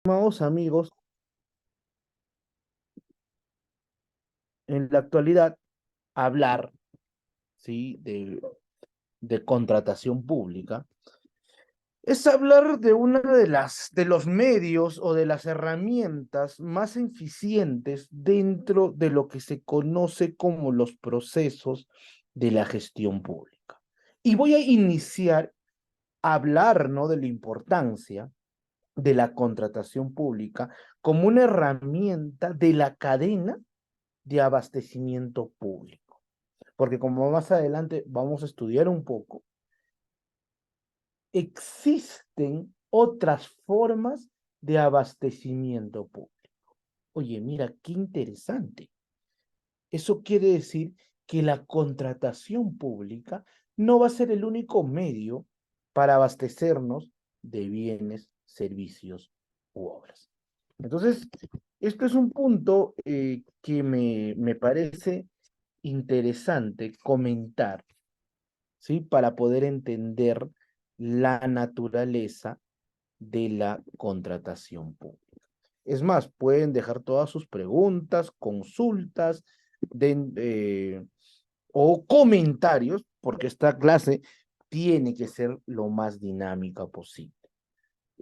Estimados amigos, en la actualidad hablar, ¿sí? de contratación pública es hablar de una de los medios o de las herramientas más eficientes dentro de lo que se conoce como los procesos de la gestión pública. Y voy a iniciar a hablar, ¿no? de la importancia de la contratación pública como una herramienta de la cadena de abastecimiento público. Porque como más adelante vamos a estudiar un poco, existen otras formas de abastecimiento público. Oye, mira, qué interesante. Eso quiere decir que la contratación pública no va a ser el único medio para abastecernos de bienes, servicios u obras. Entonces, esto es un punto que me parece interesante comentar, ¿sí? Para poder entender la naturaleza de la contratación pública. Es más, pueden dejar todas sus preguntas, consultas o comentarios, porque esta clase tiene que ser lo más dinámica posible.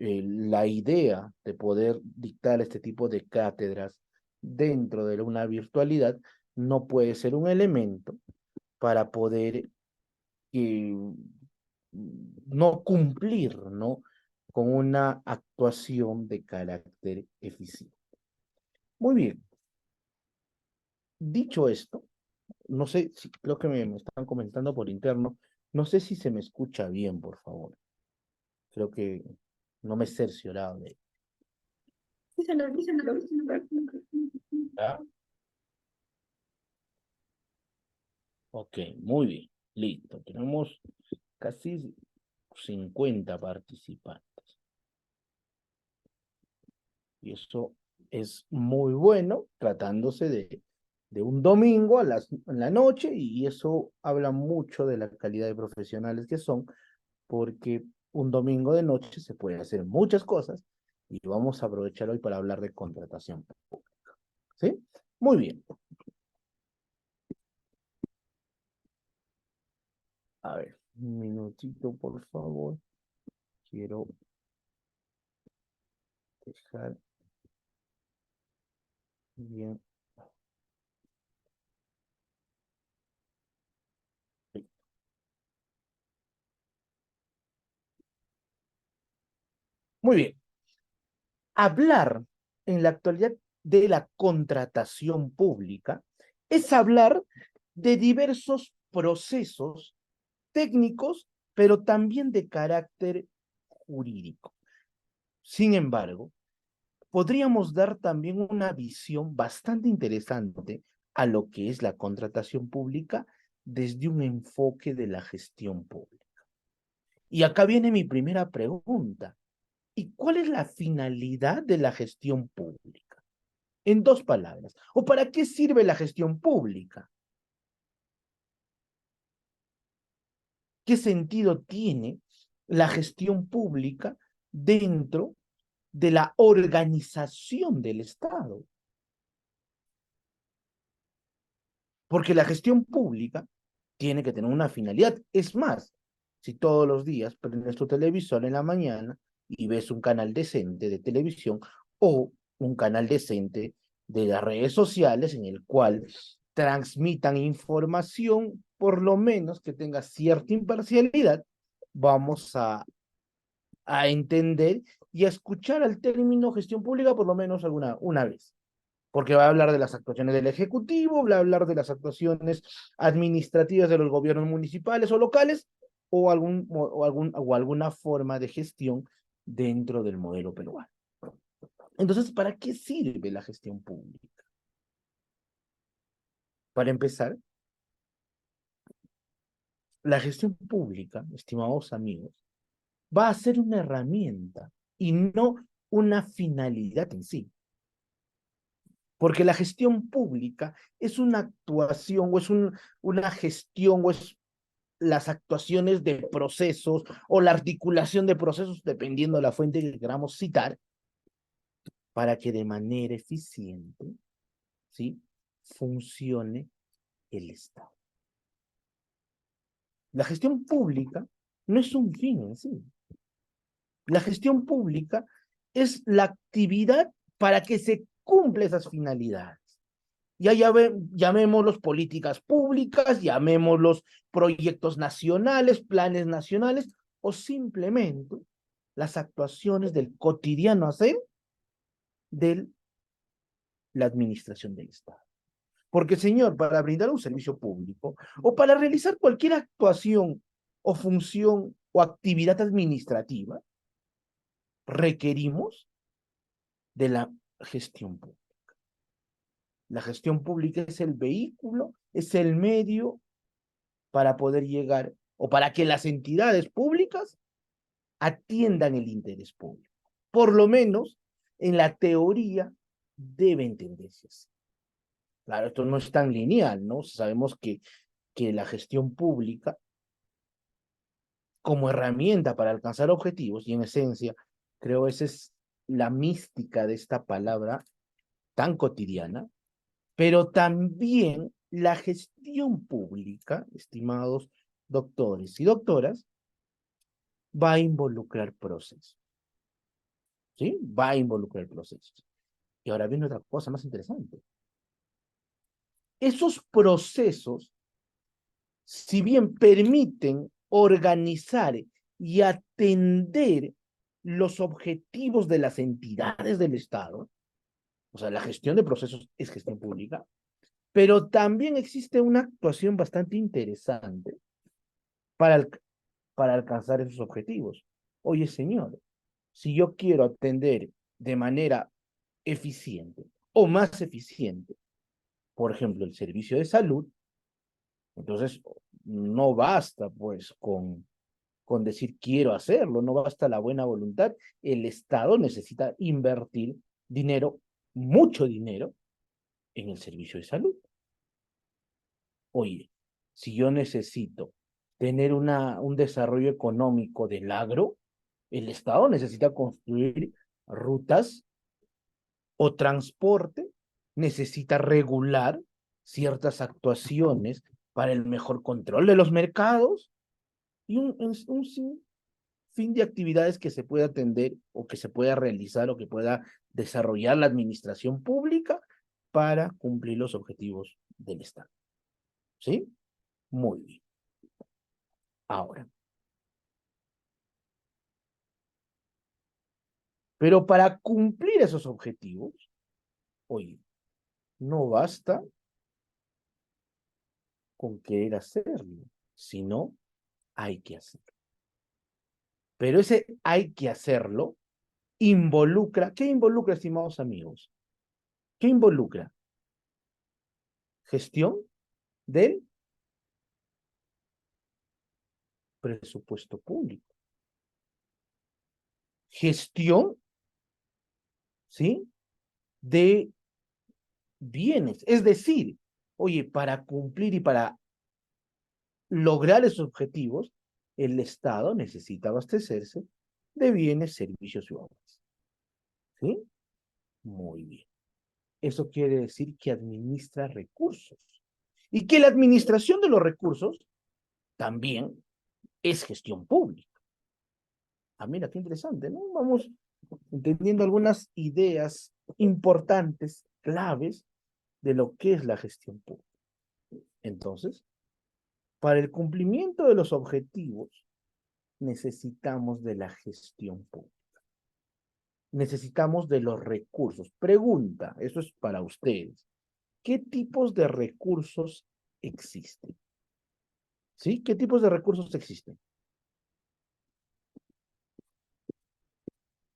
La idea de poder dictar este tipo de cátedras dentro de una virtualidad no puede ser un elemento para poder no cumplir, ¿no? con una actuación de carácter eficiente. Muy bien, dicho esto, no sé si creo que me están comentando por interno, no sé si se me escucha bien, por favor. Creo que no me he cerciorado de ello. ¿Ah? Ok, muy bien, listo. Tenemos casi 50 participantes. Y eso es muy bueno, tratándose de un domingo en la noche, y eso habla mucho de la calidad de profesionales que son, porque un domingo de noche se puede hacer muchas cosas, y vamos a aprovechar hoy para hablar de contratación pública. ¿Sí? Muy bien. A ver, un minutito, por favor. Quiero dejar bien. Muy bien. Hablar en la actualidad de la contratación pública es hablar de diversos procesos técnicos, pero también de carácter jurídico. Sin embargo, podríamos dar también una visión bastante interesante a lo que es la contratación pública desde un enfoque de la gestión pública. Y acá viene mi primera pregunta. ¿Y cuál es la finalidad de la gestión pública? En dos palabras. ¿O para qué sirve la gestión pública? ¿Qué sentido tiene la gestión pública dentro de la organización del Estado? Porque la gestión pública tiene que tener una finalidad. Es más, si todos los días prendes tu televisor en la mañana y ves un canal decente de televisión o un canal decente de las redes sociales en el cual transmitan información, por lo menos que tenga cierta imparcialidad, vamos a entender y a escuchar al término gestión pública por lo menos una vez, porque va a hablar de las actuaciones del Ejecutivo, va a hablar de las actuaciones administrativas de los gobiernos municipales o locales, o alguna forma de gestión dentro del modelo peruano. Entonces, ¿para qué sirve la gestión pública? Para empezar, la gestión pública, estimados amigos, va a ser una herramienta y no una finalidad en sí. Porque la gestión pública es una actuación o es una gestión o es las actuaciones de procesos o la articulación de procesos, dependiendo de la fuente que queramos citar, para que de manera eficiente, ¿sí?, funcione el Estado. La gestión pública no es un fin en sí. La gestión pública es la actividad para que se cumplan esas finalidades. Ya llamémoslos políticas públicas, llamémoslos proyectos nacionales, planes nacionales, o simplemente las actuaciones del cotidiano hacer de la administración del Estado. Porque, señor, para brindar un servicio público o para realizar cualquier actuación o función o actividad administrativa, requerimos de la gestión pública. La gestión pública es el vehículo, es el medio para poder llegar o para que las entidades públicas atiendan el interés público. Por lo menos en la teoría debe entenderse así. Claro, esto no es tan lineal, ¿no? Sabemos que la gestión pública, como herramienta para alcanzar objetivos, y en esencia, creo esa es la mística de esta palabra tan cotidiana, pero también la gestión pública, estimados doctores y doctoras, va a involucrar procesos, ¿sí? Va a involucrar procesos. Y ahora viene otra cosa más interesante. Esos procesos, si bien permiten organizar y atender los objetivos de las entidades del Estado, o sea, la gestión de procesos es gestión pública, pero también existe una actuación bastante interesante para, para alcanzar esos objetivos. Oye, señor, si yo quiero atender de manera eficiente o más eficiente, por ejemplo, el servicio de salud, entonces no basta pues con decir quiero hacerlo, no basta la buena voluntad, el Estado necesita invertir dinero, mucho dinero, en el servicio de salud. Oye, si yo necesito tener un desarrollo económico del agro, el Estado necesita construir rutas o transporte, necesita regular ciertas actuaciones para el mejor control de los mercados y un fin de actividades que se pueda atender o que se pueda realizar o que pueda desarrollar la administración pública para cumplir los objetivos del Estado. ¿Sí? Muy bien. Ahora, pero para cumplir esos objetivos, oye, no basta con querer hacerlo, sino hay que hacerlo. Pero ese hay que hacerlo involucra, ¿qué involucra, estimados amigos? ¿Qué involucra? Gestión del presupuesto público. Gestión, ¿sí?, de bienes. Es decir, oye, para cumplir y para lograr esos objetivos, el Estado necesita abastecerse de bienes, servicios y obras. ¿Sí? Muy bien. Eso quiere decir que administra recursos. Y que la administración de los recursos también es gestión pública. Ah, mira, qué interesante, ¿no? Vamos entendiendo algunas ideas importantes, claves, de lo que es la gestión pública. Entonces, para el cumplimiento de los objetivos, necesitamos de la gestión pública. Necesitamos de los recursos. Pregunta, eso es para ustedes. ¿Qué tipos de recursos existen? ¿Sí? ¿Qué tipos de recursos existen?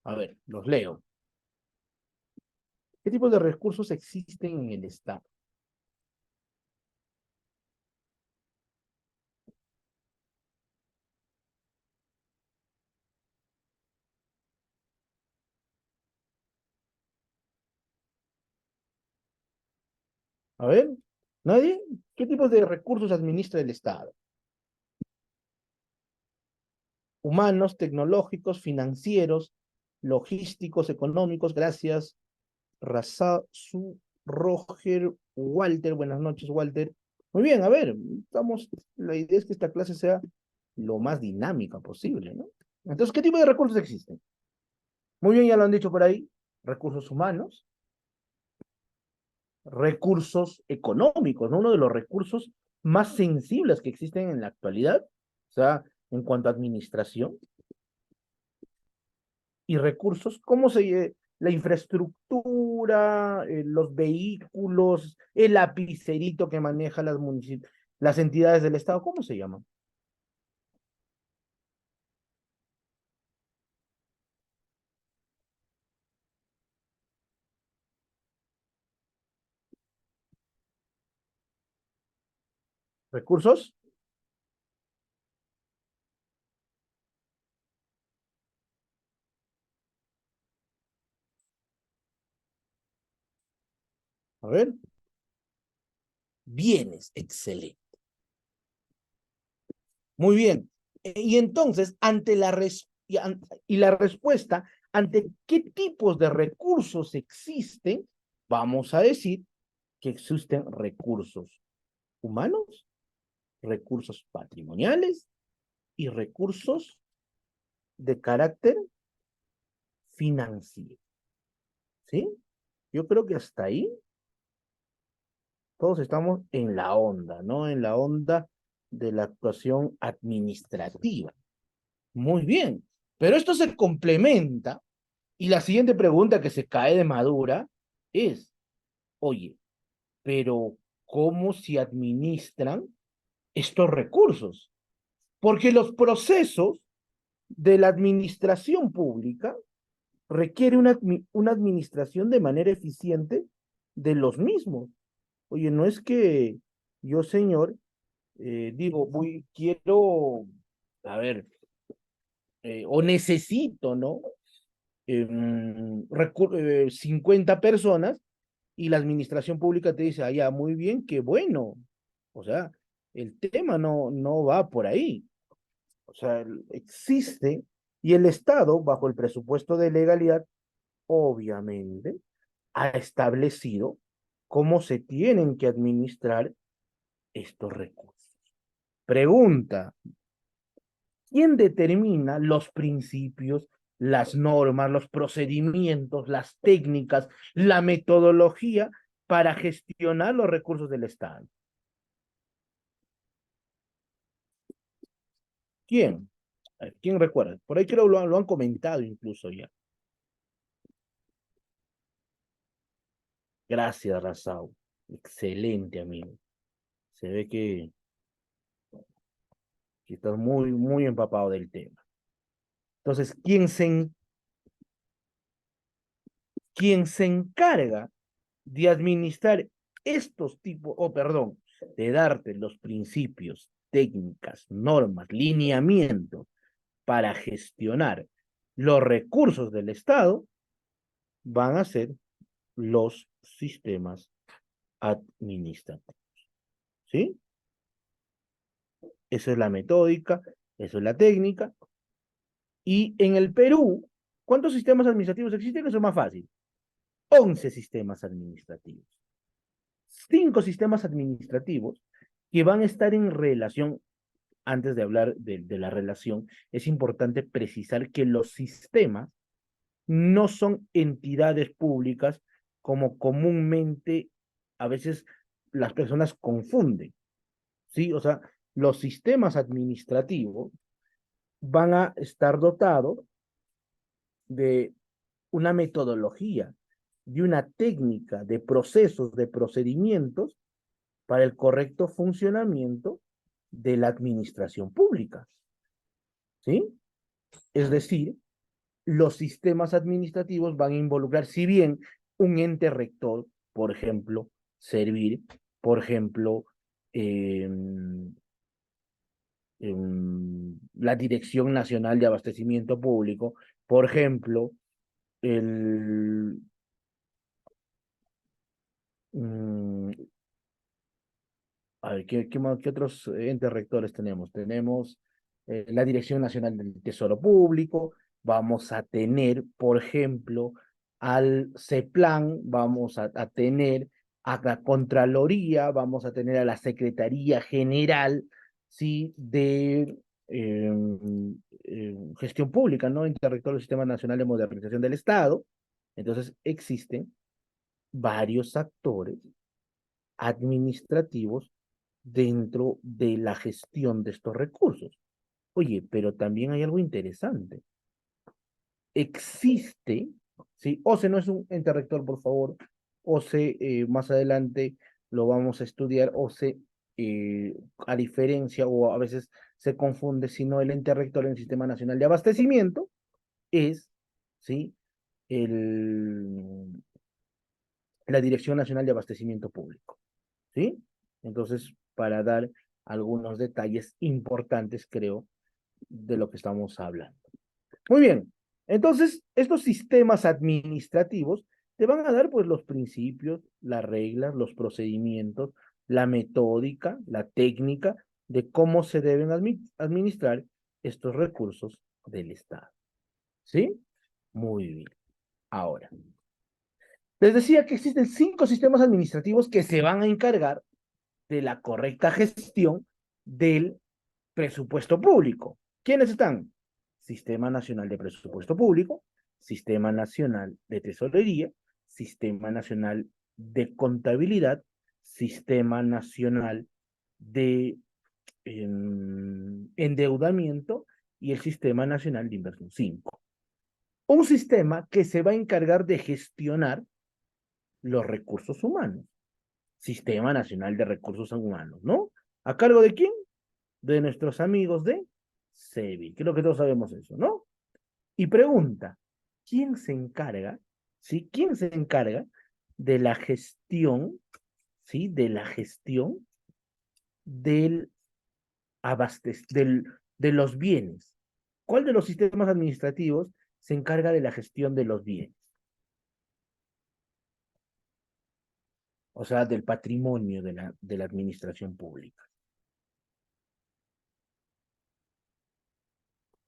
A ver, los leo. ¿Qué tipos de recursos existen en el Estado? A ver, ¿nadie? ¿Qué tipos de recursos administra el Estado? Humanos, tecnológicos, financieros, logísticos, económicos, gracias. Razazu, Roger, Walter. Buenas noches, Walter. Muy bien, a ver, la idea es que esta clase sea lo más dinámica posible, ¿no? Entonces, ¿qué tipo de recursos existen? Muy bien, ya lo han dicho por ahí, recursos humanos, recursos económicos, ¿no? Uno de los recursos más sensibles que existen en la actualidad, o sea, en cuanto a administración y recursos, la infraestructura, los vehículos, el lapicerito que maneja las entidades del Estado, ¿cómo se llaman? ¿Recursos? A ver, bienes, excelente. Muy bien. Y entonces, y la respuesta, ¿ante qué tipos de recursos existen? Vamos a decir que existen recursos humanos, recursos patrimoniales y recursos de carácter financiero. ¿Sí? Yo creo que hasta ahí todos estamos en la onda, ¿no? En la onda de la actuación administrativa. Muy bien. Pero esto se complementa. Y la siguiente pregunta que se cae de madura es, oye, pero ¿cómo se administran estos recursos? Porque los procesos de la administración pública requieren una administración de manera eficiente de los mismos. Oye, no es que yo, señor, digo, quiero, a ver, o necesito, ¿no? 50 personas y la administración pública te dice, ah, ya, muy bien, qué bueno. O sea, el tema no va por ahí. O sea, existe y el Estado, bajo el presupuesto de legalidad, obviamente, ha establecido cómo se tienen que administrar estos recursos. Pregunta, ¿quién determina los principios, las normas, los procedimientos, las técnicas, la metodología para gestionar los recursos del Estado? ¿Quién? A ver, ¿quién recuerda? Por ahí creo lo han comentado incluso ya. Gracias, Razao. Excelente, amigo. Se ve que estás muy empapado del tema. Entonces, quien se encarga de administrar estos tipos, perdón, de darte los principios, técnicas, normas, lineamientos para gestionar los recursos del Estado, van a ser los sistemas administrativos. ¿Sí? Esa es la metódica, eso es la técnica. Y en el Perú, ¿cuántos sistemas administrativos existen? Eso es más fácil. 11 sistemas administrativos. 5 sistemas administrativos que van a estar en relación. Antes de hablar de la relación, es importante precisar que los sistemas no son entidades públicas como comúnmente a veces las personas confunden, ¿sí? O sea, los sistemas administrativos van a estar dotados de una metodología, de una técnica, de procesos, de procedimientos para el correcto funcionamiento de la administración pública, ¿sí? Es decir, los sistemas administrativos van a involucrar, si bien un ente rector, por ejemplo, servir, por ejemplo, eh, la Dirección Nacional de Abastecimiento Público, por ejemplo, el, mm, a ver, ¿qué otros entes rectores tenemos? Tenemos la Dirección Nacional del Tesoro Público, vamos a tener, por ejemplo, al CEPLAN, vamos a tener a la Contraloría, vamos a tener a la Secretaría General, ¿sí? de Gestión Pública, ¿no? Interrector del Sistema Nacional de Modernización del Estado. Entonces, existen varios actores administrativos dentro de la gestión de estos recursos. Oye, pero también hay algo interesante. Existe, ¿sí? OCE no es un ente rector, por favor. OCE, más adelante lo vamos a estudiar. OCE, a diferencia, o a veces se confunde, sino el ente rector en el Sistema Nacional de Abastecimiento es, ¿sí? El, la Dirección Nacional de Abastecimiento Público, ¿sí? Entonces, para dar algunos detalles importantes, creo, de lo que estamos hablando. Muy bien. Entonces, estos sistemas administrativos te van a dar pues los principios, las reglas, los procedimientos, la metódica, la técnica de cómo se deben administrar estos recursos del Estado. ¿Sí? Muy bien. Ahora, les decía que existen 5 sistemas administrativos que se van a encargar de la correcta gestión del presupuesto público. ¿Quiénes están? Sistema Nacional de Presupuesto Público, Sistema Nacional de Tesorería, Sistema Nacional de Contabilidad, Sistema Nacional de Endeudamiento y el Sistema Nacional de Inversión 5. Un sistema que se va a encargar de gestionar los recursos humanos. Sistema Nacional de Recursos Humanos, ¿no? ¿A cargo de quién? De nuestros amigos de SEBI. Creo que todos sabemos eso, ¿no? Y pregunta, ¿quién se encarga? ¿Sí? ¿Quién se encarga de la gestión, ¿sí? De la gestión del de los bienes. ¿Cuál de los sistemas administrativos se encarga de la gestión de los bienes? O sea, del patrimonio de la administración pública.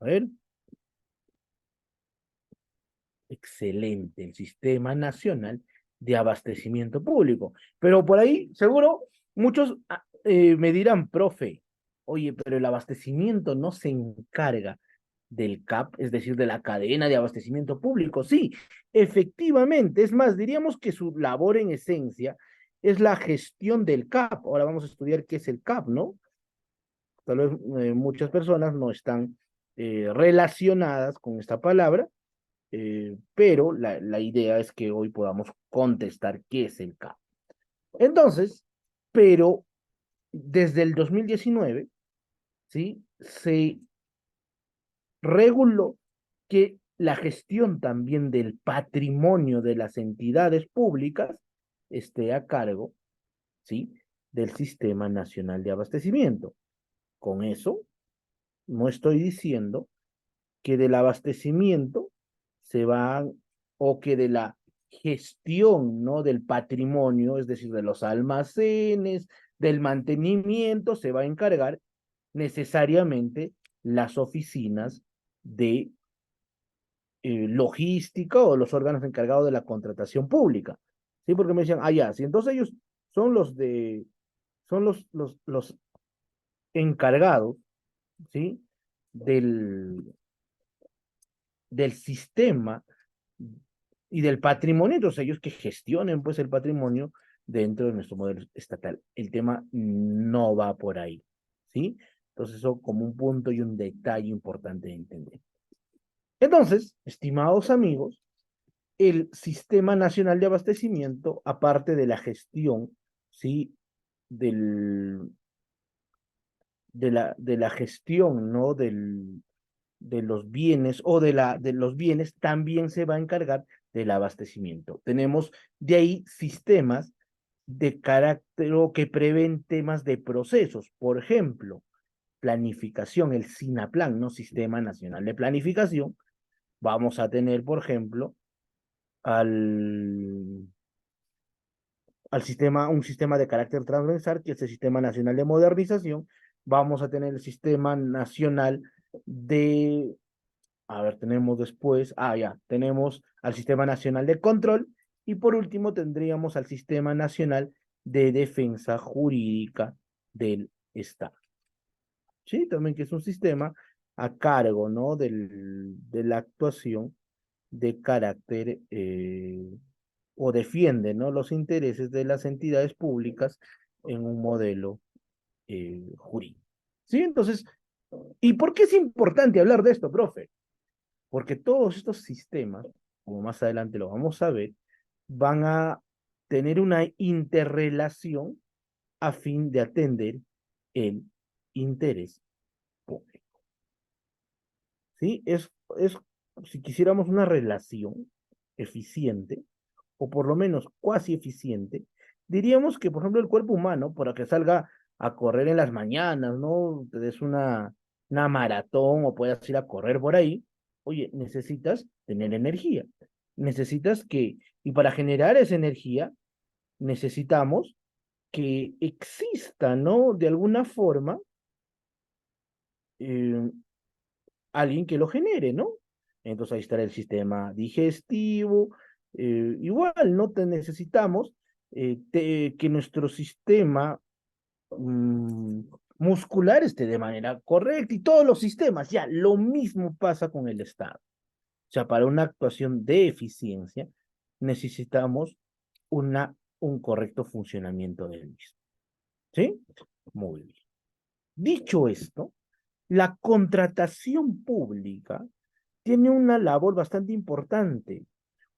A ver. Excelente, el Sistema Nacional de Abastecimiento Público. Pero por ahí, seguro, muchos me dirán, profe, oye, pero el abastecimiento no se encarga del CAP, es decir, de la cadena de abastecimiento público. Sí, efectivamente, es más, diríamos que su labor en esencia es la gestión del CAP. Ahora vamos a estudiar qué es el CAP, ¿no? Tal vez muchas personas no están relacionadas con esta palabra, pero la idea es que hoy podamos contestar qué es el CAP. Entonces, pero desde el 2019, ¿sí? Se reguló que la gestión también del patrimonio de las entidades públicas esté a cargo, ¿sí? Del Sistema Nacional de Abastecimiento. Con eso, no estoy diciendo que del abastecimiento se van, o que de la gestión, ¿no? Del patrimonio, es decir, de los almacenes, del mantenimiento, se va a encargar necesariamente las oficinas de logística o los órganos encargados de la contratación pública. ¿Sí? Porque me decían, ah, ya, si entonces ellos son son los encargados, ¿sí? Del, del sistema y del patrimonio, entonces ellos que gestionen pues el patrimonio dentro de nuestro modelo estatal. El tema no va por ahí, ¿sí? Entonces eso como un punto y un detalle importante de entender. Entonces, estimados amigos, el Sistema Nacional de Abastecimiento, aparte de la gestión, ¿sí? Del, de la gestión, ¿no? De los bienes o de los bienes, también se va a encargar del abastecimiento. Tenemos de ahí sistemas de carácter o que prevén temas de procesos. Por ejemplo, planificación, el SINAPLAN, ¿no? Sistema Nacional de Planificación. Vamos a tener, por ejemplo, al, al sistema, un sistema de carácter transversal, que es el Sistema Nacional de Modernización. Vamos a tener el Sistema Nacional de A ver, tenemos después, ya, tenemos al Sistema Nacional de Control y por último tendríamos al Sistema Nacional de Defensa Jurídica del Estado. Sí, también que es un sistema a cargo, ¿no? De la actuación de carácter o defiende, ¿no? Los intereses de las entidades públicas en un modelo jurídico. ¿Sí? Entonces, ¿y por qué es importante hablar de esto, profe? Porque todos estos sistemas, como más adelante lo vamos a ver, van a tener una interrelación a fin de atender el interés público. ¿Sí? Es si quisiéramos una relación eficiente, o por lo menos cuasi eficiente, diríamos que, por ejemplo, el cuerpo humano, para que salga a correr en las mañanas, ¿no? Te des una maratón o puedas ir a correr por ahí, oye, necesitas tener energía. Necesitas que, y para generar esa energía, necesitamos que exista, ¿no? De alguna forma, eh, alguien que lo genere, ¿no? Entonces ahí estará el sistema digestivo. Igual, ¿no? Te necesitamos que nuestro sistema mm, muscular esté de manera correcta y todos los sistemas, ya, lo mismo pasa con el Estado. O sea, para una actuación de eficiencia necesitamos un correcto funcionamiento del mismo. ¿Sí? Muy bien. Dicho esto, la contratación pública tiene una labor bastante importante,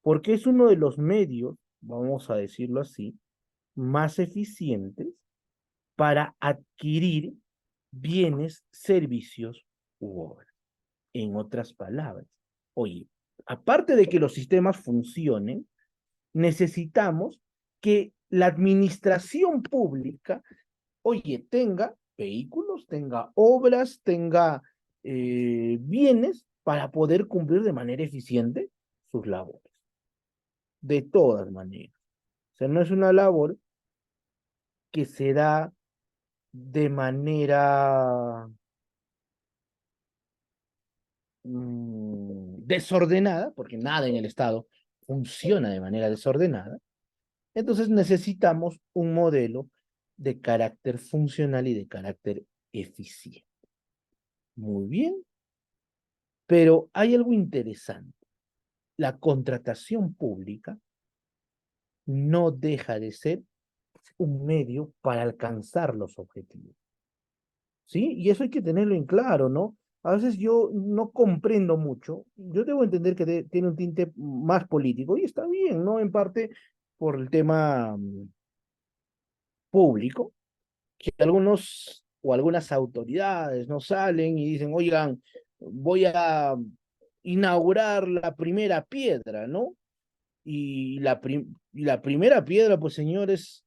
porque es uno de los medios, vamos a decirlo así, más eficientes para adquirir bienes, servicios u obras. En otras palabras, oye, aparte de que los sistemas funcionen, necesitamos que la administración pública, oye, tenga vehículos, tenga obras, tenga bienes para poder cumplir de manera eficiente sus labores. De todas maneras. O sea, no es una labor que se da de manera desordenada, porque nada en el Estado funciona de manera desordenada. Entonces necesitamos un modelo de carácter funcional y de carácter eficiente. Muy bien, pero hay algo interesante. La contratación pública no deja de ser un medio para alcanzar los objetivos. ¿Sí? Y eso hay que tenerlo en claro, ¿no? A veces yo no comprendo mucho, yo debo entender que tiene un tinte más político y está bien, ¿no? En parte por el tema público, que algunos o algunas autoridades no salen y dicen, oigan, voy a inaugurar la primera piedra, ¿no? Y la primera piedra, pues señores,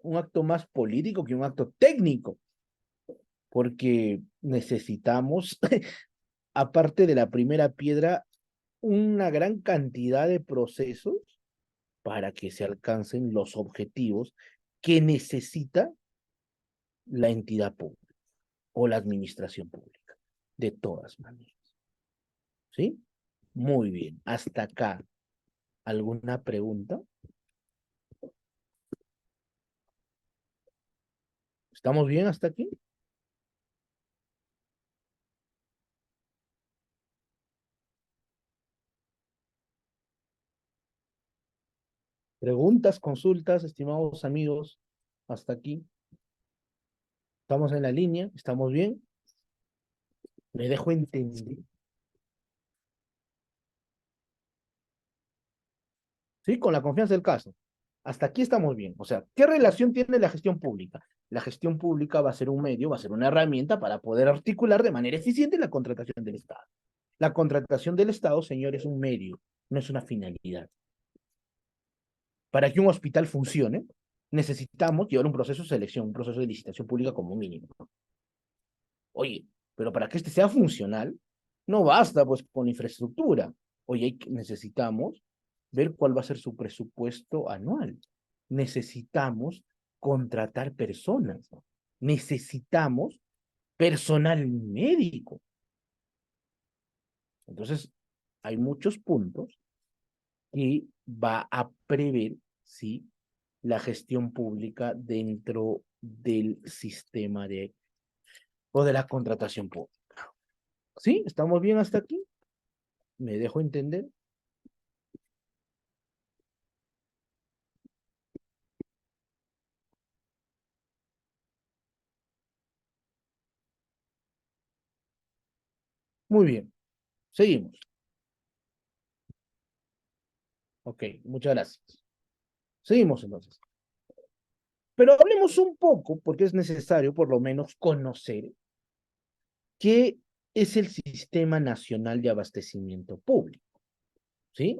un acto más político que un acto técnico, porque necesitamos, aparte de la primera piedra, una gran cantidad de procesos para que se alcancen los objetivos que necesita la entidad pública o la administración pública, de todas maneras. ¿Sí? Muy bien. Hasta acá. ¿Alguna pregunta? ¿Estamos bien hasta aquí? Preguntas, consultas, estimados amigos, hasta aquí. ¿Estamos en la línea? ¿Estamos bien? ¿Me dejo entender? ¿Sí? Con la confianza del caso. Hasta aquí estamos bien. O sea, ¿qué relación tiene la gestión pública? La gestión pública va a ser un medio, va a ser una herramienta para poder articular de manera eficiente la contratación del Estado. La contratación del Estado, señor, es un medio, no es una finalidad. Para que un hospital funcione, necesitamos llevar un proceso de selección, un proceso de licitación pública como mínimo. Oye, pero para que este sea funcional, no basta pues con infraestructura. Oye, necesitamos ver cuál va a ser su presupuesto anual. Necesitamos contratar personas. Necesitamos personal médico. Entonces, hay muchos puntos que va a prever, ¿sí?, la gestión pública dentro del sistema o de la contratación pública. ¿Sí? ¿Estamos bien hasta aquí? ¿Me dejo entender? Muy bien. Seguimos. Ok, muchas gracias. Seguimos entonces. Pero hablemos un poco, porque es necesario por lo menos conocer qué es el Sistema Nacional de Abastecimiento Público. ¿Sí?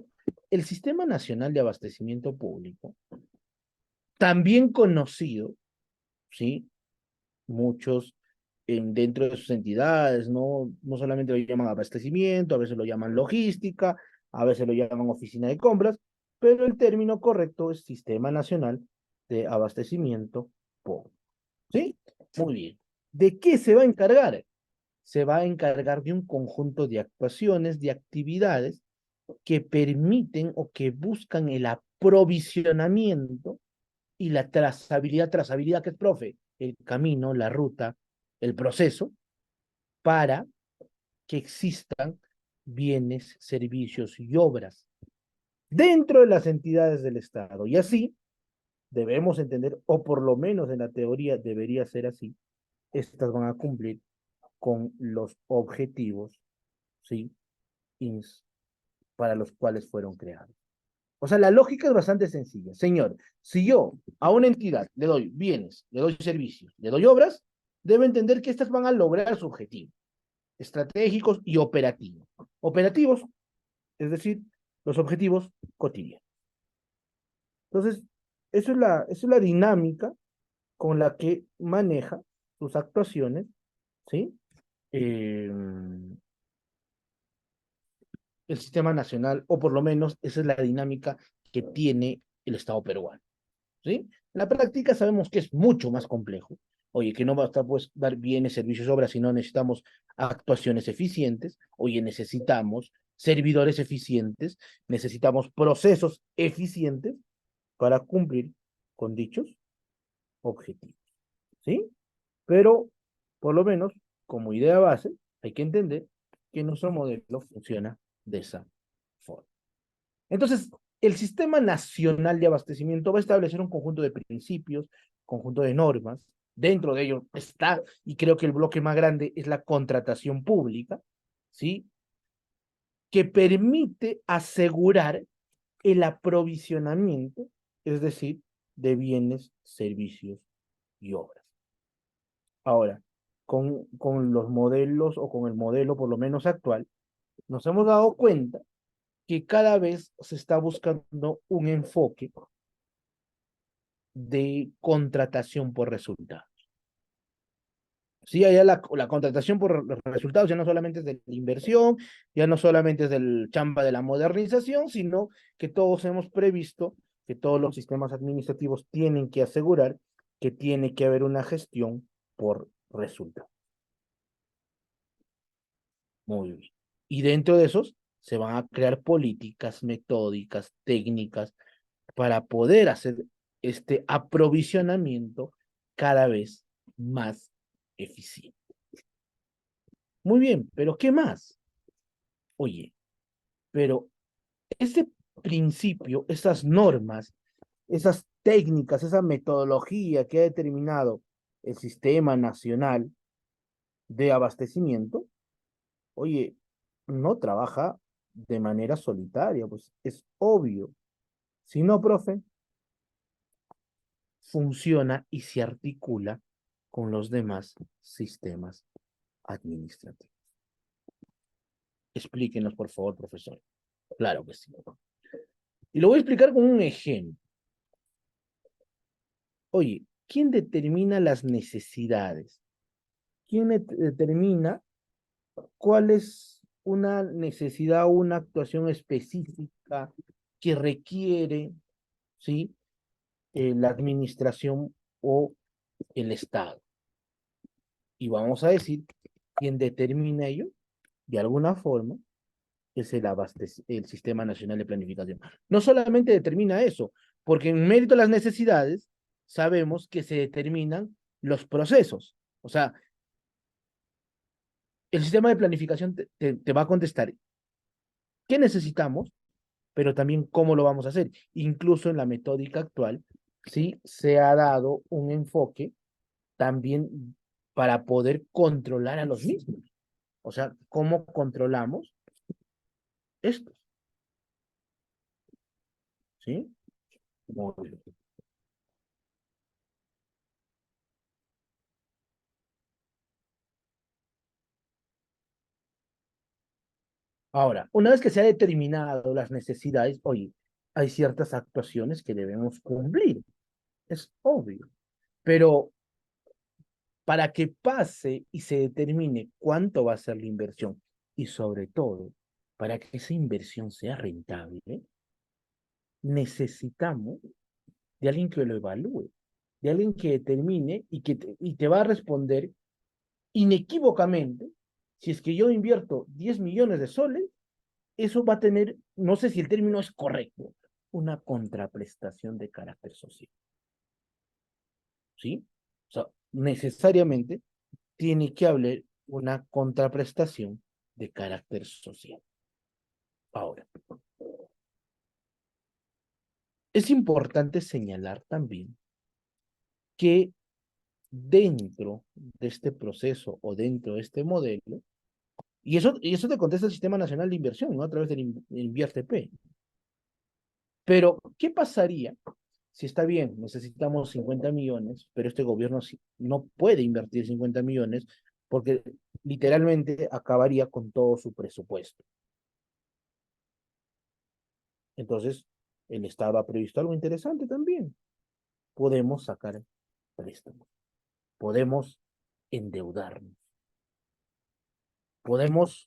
El Sistema Nacional de Abastecimiento Público, también conocido, ¿sí?, muchos dentro de sus entidades, no solamente lo llaman abastecimiento, a veces lo llaman logística, a veces lo llaman oficina de compras, pero el término correcto es Sistema Nacional de Abastecimiento Público. ¿Sí? Muy bien. ¿De qué se va a encargar? Se va a encargar de un conjunto de actuaciones, de actividades que permiten o que buscan el aprovisionamiento y la trazabilidad que es, profe, el camino, la ruta, el proceso, para que existan bienes, servicios y obras dentro de las entidades del Estado. Y así debemos entender, o por lo menos en la teoría debería ser así, estas van a cumplir con los objetivos, ¿sí?, para los cuales fueron creados. O sea, la lógica es bastante sencilla. Señor, si yo a una entidad le doy bienes, le doy servicios, le doy obras, debe entender que estas van a lograr su objetivo, estratégicos y operativos. Operativos, es decir, los objetivos cotidianos. Entonces, esa es la dinámica con la que maneja sus actuaciones, ¿sí? Eh, el sistema nacional, o por lo menos esa es la dinámica que tiene el Estado peruano. ¿Sí? En la práctica sabemos que es mucho más complejo. Oye, que no basta pues dar bienes, servicios, obras, sino necesitamos actuaciones eficientes. Oye, necesitamos servidores eficientes, necesitamos procesos eficientes para cumplir con dichos objetivos. ¿Sí? Pero, por lo menos, como idea base, hay que entender que nuestro modelo funciona de esa forma. Entonces, el Sistema Nacional de Abastecimiento va a establecer un conjunto de principios, conjunto de normas. Dentro de ello está, y creo que el bloque más grande es la contratación pública, ¿sí?, que permite asegurar el aprovisionamiento, es decir, de bienes, servicios y obras. Ahora, con los modelos o con el modelo por lo menos actual, nos hemos dado cuenta que cada vez se está buscando un enfoque de contratación por resultados. Sí, allá la contratación por los resultados ya no solamente es de la inversión, ya no solamente es del chamba de la modernización, sino que todos hemos previsto que todos los sistemas administrativos tienen que asegurar que tiene que haber una gestión por resultados. Muy bien. Y dentro de esos se van a crear políticas, metódicas, técnicas para poder hacer este aprovisionamiento cada vez más eficiente. Muy bien, pero ¿qué más? Oye, pero ese principio, esas normas, esas técnicas, esa metodología que ha determinado el Sistema Nacional de Abastecimiento, oye, no trabaja de manera solitaria, pues es obvio. Si no, profe, funciona y se articula con los demás sistemas administrativos. Explíquenos, por favor, profesor. Claro que sí. Y lo voy a explicar con un ejemplo. Oye, ¿quién determina las necesidades? ¿Quién determina cuál es una necesidad o una actuación específica que requiere, ¿sí?, la administración o el Estado? Y vamos a decir, ¿quién determina ello? De alguna forma, es el Sistema Nacional de Planificación. No solamente determina eso, porque en mérito a las necesidades, sabemos que se determinan los procesos. O sea, el sistema de planificación te va a contestar qué necesitamos, pero también cómo lo vamos a hacer. Incluso en la metódica actual, sí se ha dado un enfoque también para poder controlar a los mismos. O sea, ¿cómo controlamos esto? ¿Sí? Muy bien. Ahora, una vez que se ha determinado las necesidades, oye, hay ciertas actuaciones que debemos cumplir, es obvio, pero para que pase y se determine cuánto va a ser la inversión y sobre todo, para que esa inversión sea rentable, necesitamos de alguien que lo evalúe, de alguien que determine y te va a responder inequívocamente, si es que yo invierto 10 millones de soles, eso va a tener, no sé si el término es correcto, una contraprestación de carácter social, ¿sí? O sea, necesariamente tiene que haber una contraprestación de carácter social. Ahora, es importante señalar también que dentro de este proceso o dentro de este modelo, y eso te contesta el Sistema Nacional de Inversión, ¿no? A través del InvierTP. Pero, ¿qué pasaría si está bien, necesitamos 50 millones, pero este gobierno no puede invertir 50 millones porque literalmente acabaría con todo su presupuesto? Entonces, el Estado ha previsto algo interesante también. Podemos sacar préstamos, podemos endeudarnos, podemos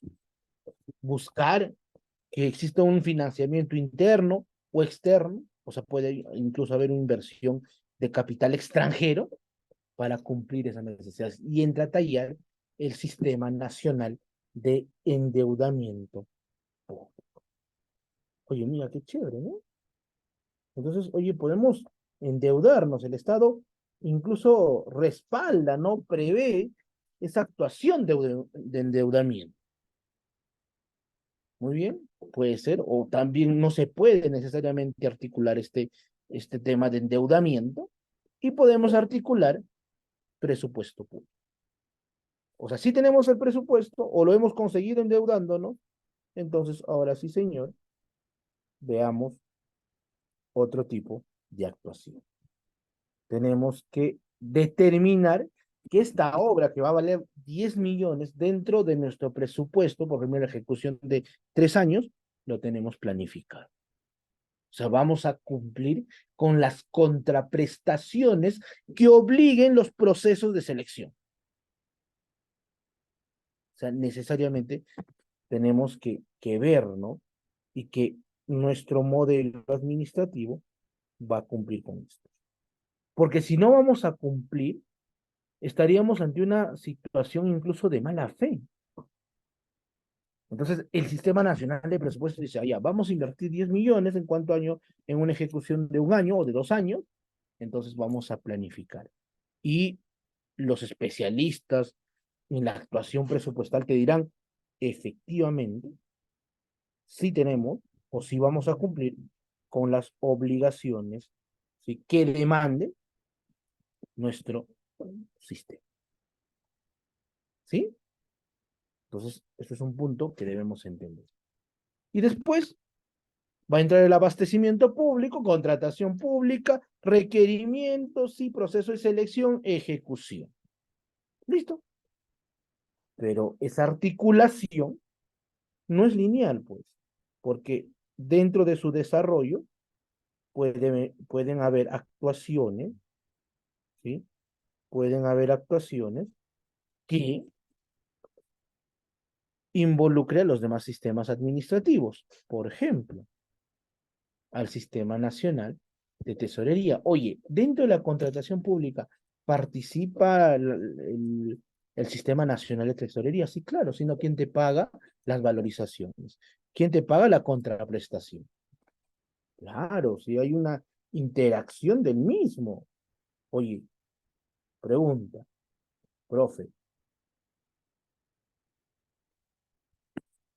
buscar que exista un financiamiento interno o externo, o sea, puede incluso haber una inversión de capital extranjero para cumplir esas necesidades y entra a tallar el Sistema Nacional de Endeudamiento Público. Oye, mira, qué chévere, ¿no? Entonces, oye, podemos endeudarnos, el Estado incluso respalda, ¿no? Prevé esa actuación de endeudamiento. Muy bien, puede ser, o también no se puede necesariamente articular este tema de endeudamiento y podemos articular presupuesto público. O sea, si tenemos el presupuesto o lo hemos conseguido endeudándonos, entonces ahora sí, señor, veamos otro tipo de actuación. Tenemos que determinar que esta obra que va a valer 10 millones dentro de nuestro presupuesto, por primera ejecución de 3 años, lo tenemos planificado. O sea, vamos a cumplir con las contraprestaciones que obliguen los procesos de selección. O sea, necesariamente tenemos que ver, ¿no? Y que nuestro modelo administrativo va a cumplir con esto. Porque si no vamos a cumplir, estaríamos ante una situación incluso de mala fe. Entonces, el Sistema Nacional de Presupuestos dice, ah, ya, vamos a invertir 10 millones en cuánto año, en una ejecución de 1 año o de 2 años, entonces vamos a planificar. Y los especialistas en la actuación presupuestal te dirán, efectivamente, si tenemos o si vamos a cumplir con las obligaciones, ¿sí?, que demande nuestro sistema. ¿Sí? Entonces, eso es un punto que debemos entender. Y después va a entrar el abastecimiento público, contratación pública, requerimientos y proceso de selección, ejecución. ¿Listo? Pero esa articulación no es lineal, pues, porque dentro de su desarrollo pueden haber actuaciones, ¿sí? Pueden haber actuaciones que involucren a los demás sistemas administrativos. Por ejemplo, al Sistema Nacional de Tesorería. Oye, dentro de la contratación pública, ¿participa el Sistema Nacional de Tesorería? Sí, claro, sino quien te paga las valorizaciones, ¿Quién te paga la contraprestación? Claro, si hay una interacción del mismo. Oye, pregunta, profe,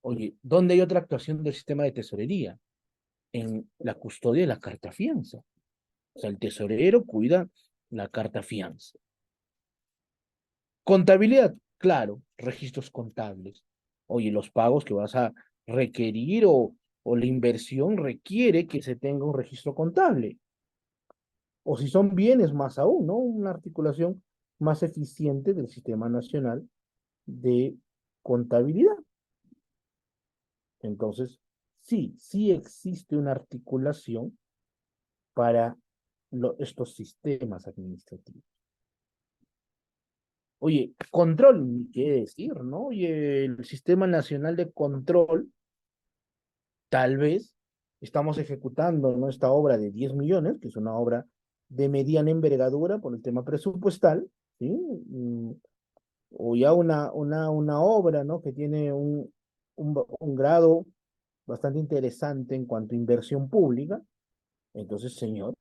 oye, ¿dónde hay otra actuación del sistema de tesorería? En la custodia de la carta fianza. O sea, el tesorero cuida la carta fianza. Contabilidad, claro, registros contables. Oye, los pagos que vas a requerir o la inversión requiere que se tenga un registro contable. O si son bienes, más aún, ¿no? Una articulación más eficiente del Sistema Nacional de Contabilidad. Entonces, sí, sí existe una articulación para estos sistemas administrativos. Oye, control, ¿qué decir, no? Oye, el Sistema Nacional de Control, tal vez estamos ejecutando, ¿no?, esta obra de 10 millones, que es una obra de mediana envergadura por el tema presupuestal, ¿sí? O ya una obra, ¿no?, que tiene un grado bastante interesante en cuanto a inversión pública. Entonces, señor,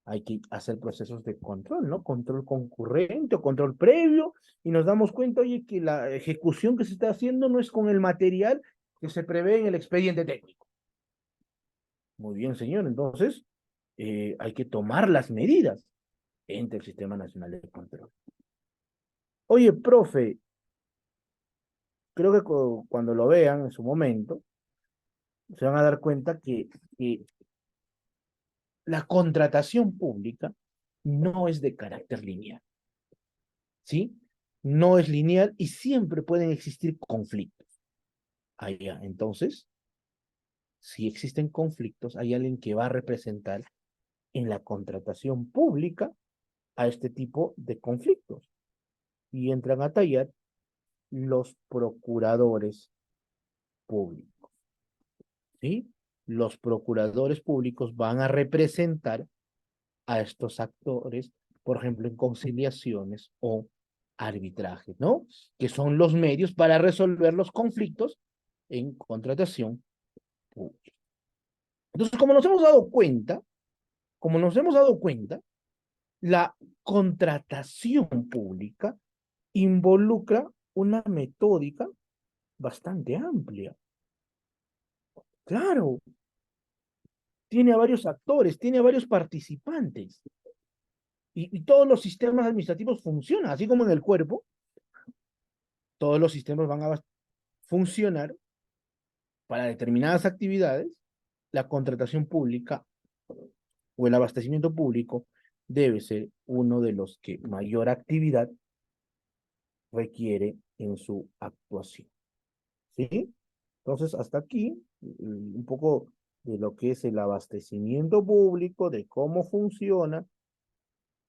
hay que hacer procesos de control, ¿no? Control concurrente o control previo, y nos damos cuenta, oye, que la ejecución que se está haciendo no es con el material que se prevé en el expediente técnico. Muy bien, señor, entonces hay que tomar las medidas entre el Sistema Nacional de Control. Oye, profe, creo que cuando lo vean en su momento, se van a dar cuenta que la contratación pública no es de carácter lineal, ¿sí? No es lineal y siempre pueden existir conflictos. Allá, entonces, si existen conflictos, hay alguien que va a representar en la contratación pública a este tipo de conflictos. Y entran a tallar los procuradores públicos, ¿sí? Los procuradores públicos van a representar a estos actores, por ejemplo, en conciliaciones o arbitraje, ¿no? Que son los medios para resolver los conflictos en contratación pública. Entonces, como nos hemos dado cuenta, la contratación pública involucra una metódica bastante amplia. Claro, tiene a varios actores, tiene a varios participantes. Y todos los sistemas administrativos funcionan, así como en el cuerpo, todos los sistemas van a funcionar para determinadas actividades. La contratación pública o el abastecimiento público debe ser uno de los que mayor actividad requiere en su actuación. ¿Sí? Entonces, hasta aquí, un poco de lo que es el abastecimiento público, de cómo funciona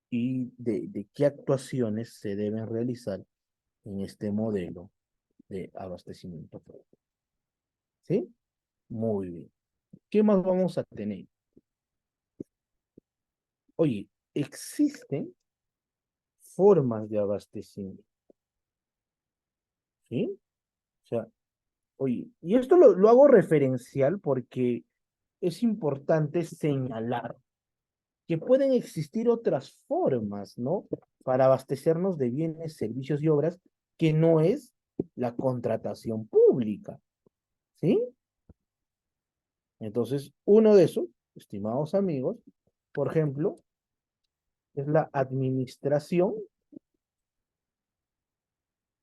y de qué actuaciones se deben realizar en este modelo de abastecimiento público. ¿Sí? Muy bien. ¿Qué más vamos a tener? Oye, existen formas de abastecimiento. ¿Sí? O sea, oye, y esto lo hago referencial porque es importante señalar que pueden existir otras formas, ¿no? Para abastecernos de bienes, servicios y obras que no es la contratación pública, ¿sí? Entonces, uno de esos, estimados amigos, por ejemplo, es la administración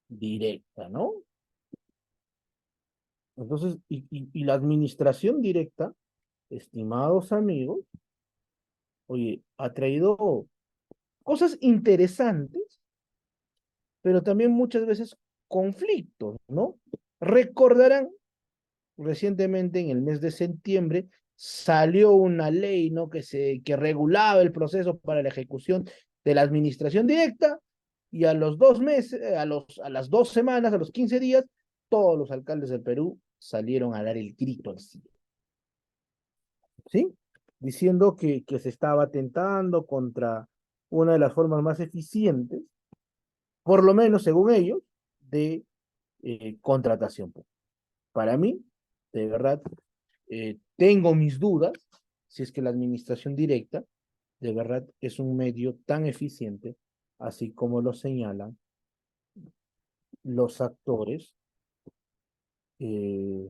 directa, ¿no? Entonces, y la administración directa, estimados amigos, oye, ha traído cosas interesantes, pero también muchas veces conflictos, ¿no? Recordarán, recientemente en el mes de septiembre salió una ley, ¿no?, que regulaba el proceso para la ejecución de la administración directa, y a los 2 meses, a las 2 semanas, a los 15 días, todos los alcaldes del Perú salieron a dar el grito al cielo, ¿sí? Diciendo que se estaba atentando contra una de las formas más eficientes, por lo menos según ellos, de contratación pública. Para mí, de verdad, tengo mis dudas si es que la administración directa, de verdad, es un medio tan eficiente, así como lo señalan los actores eh,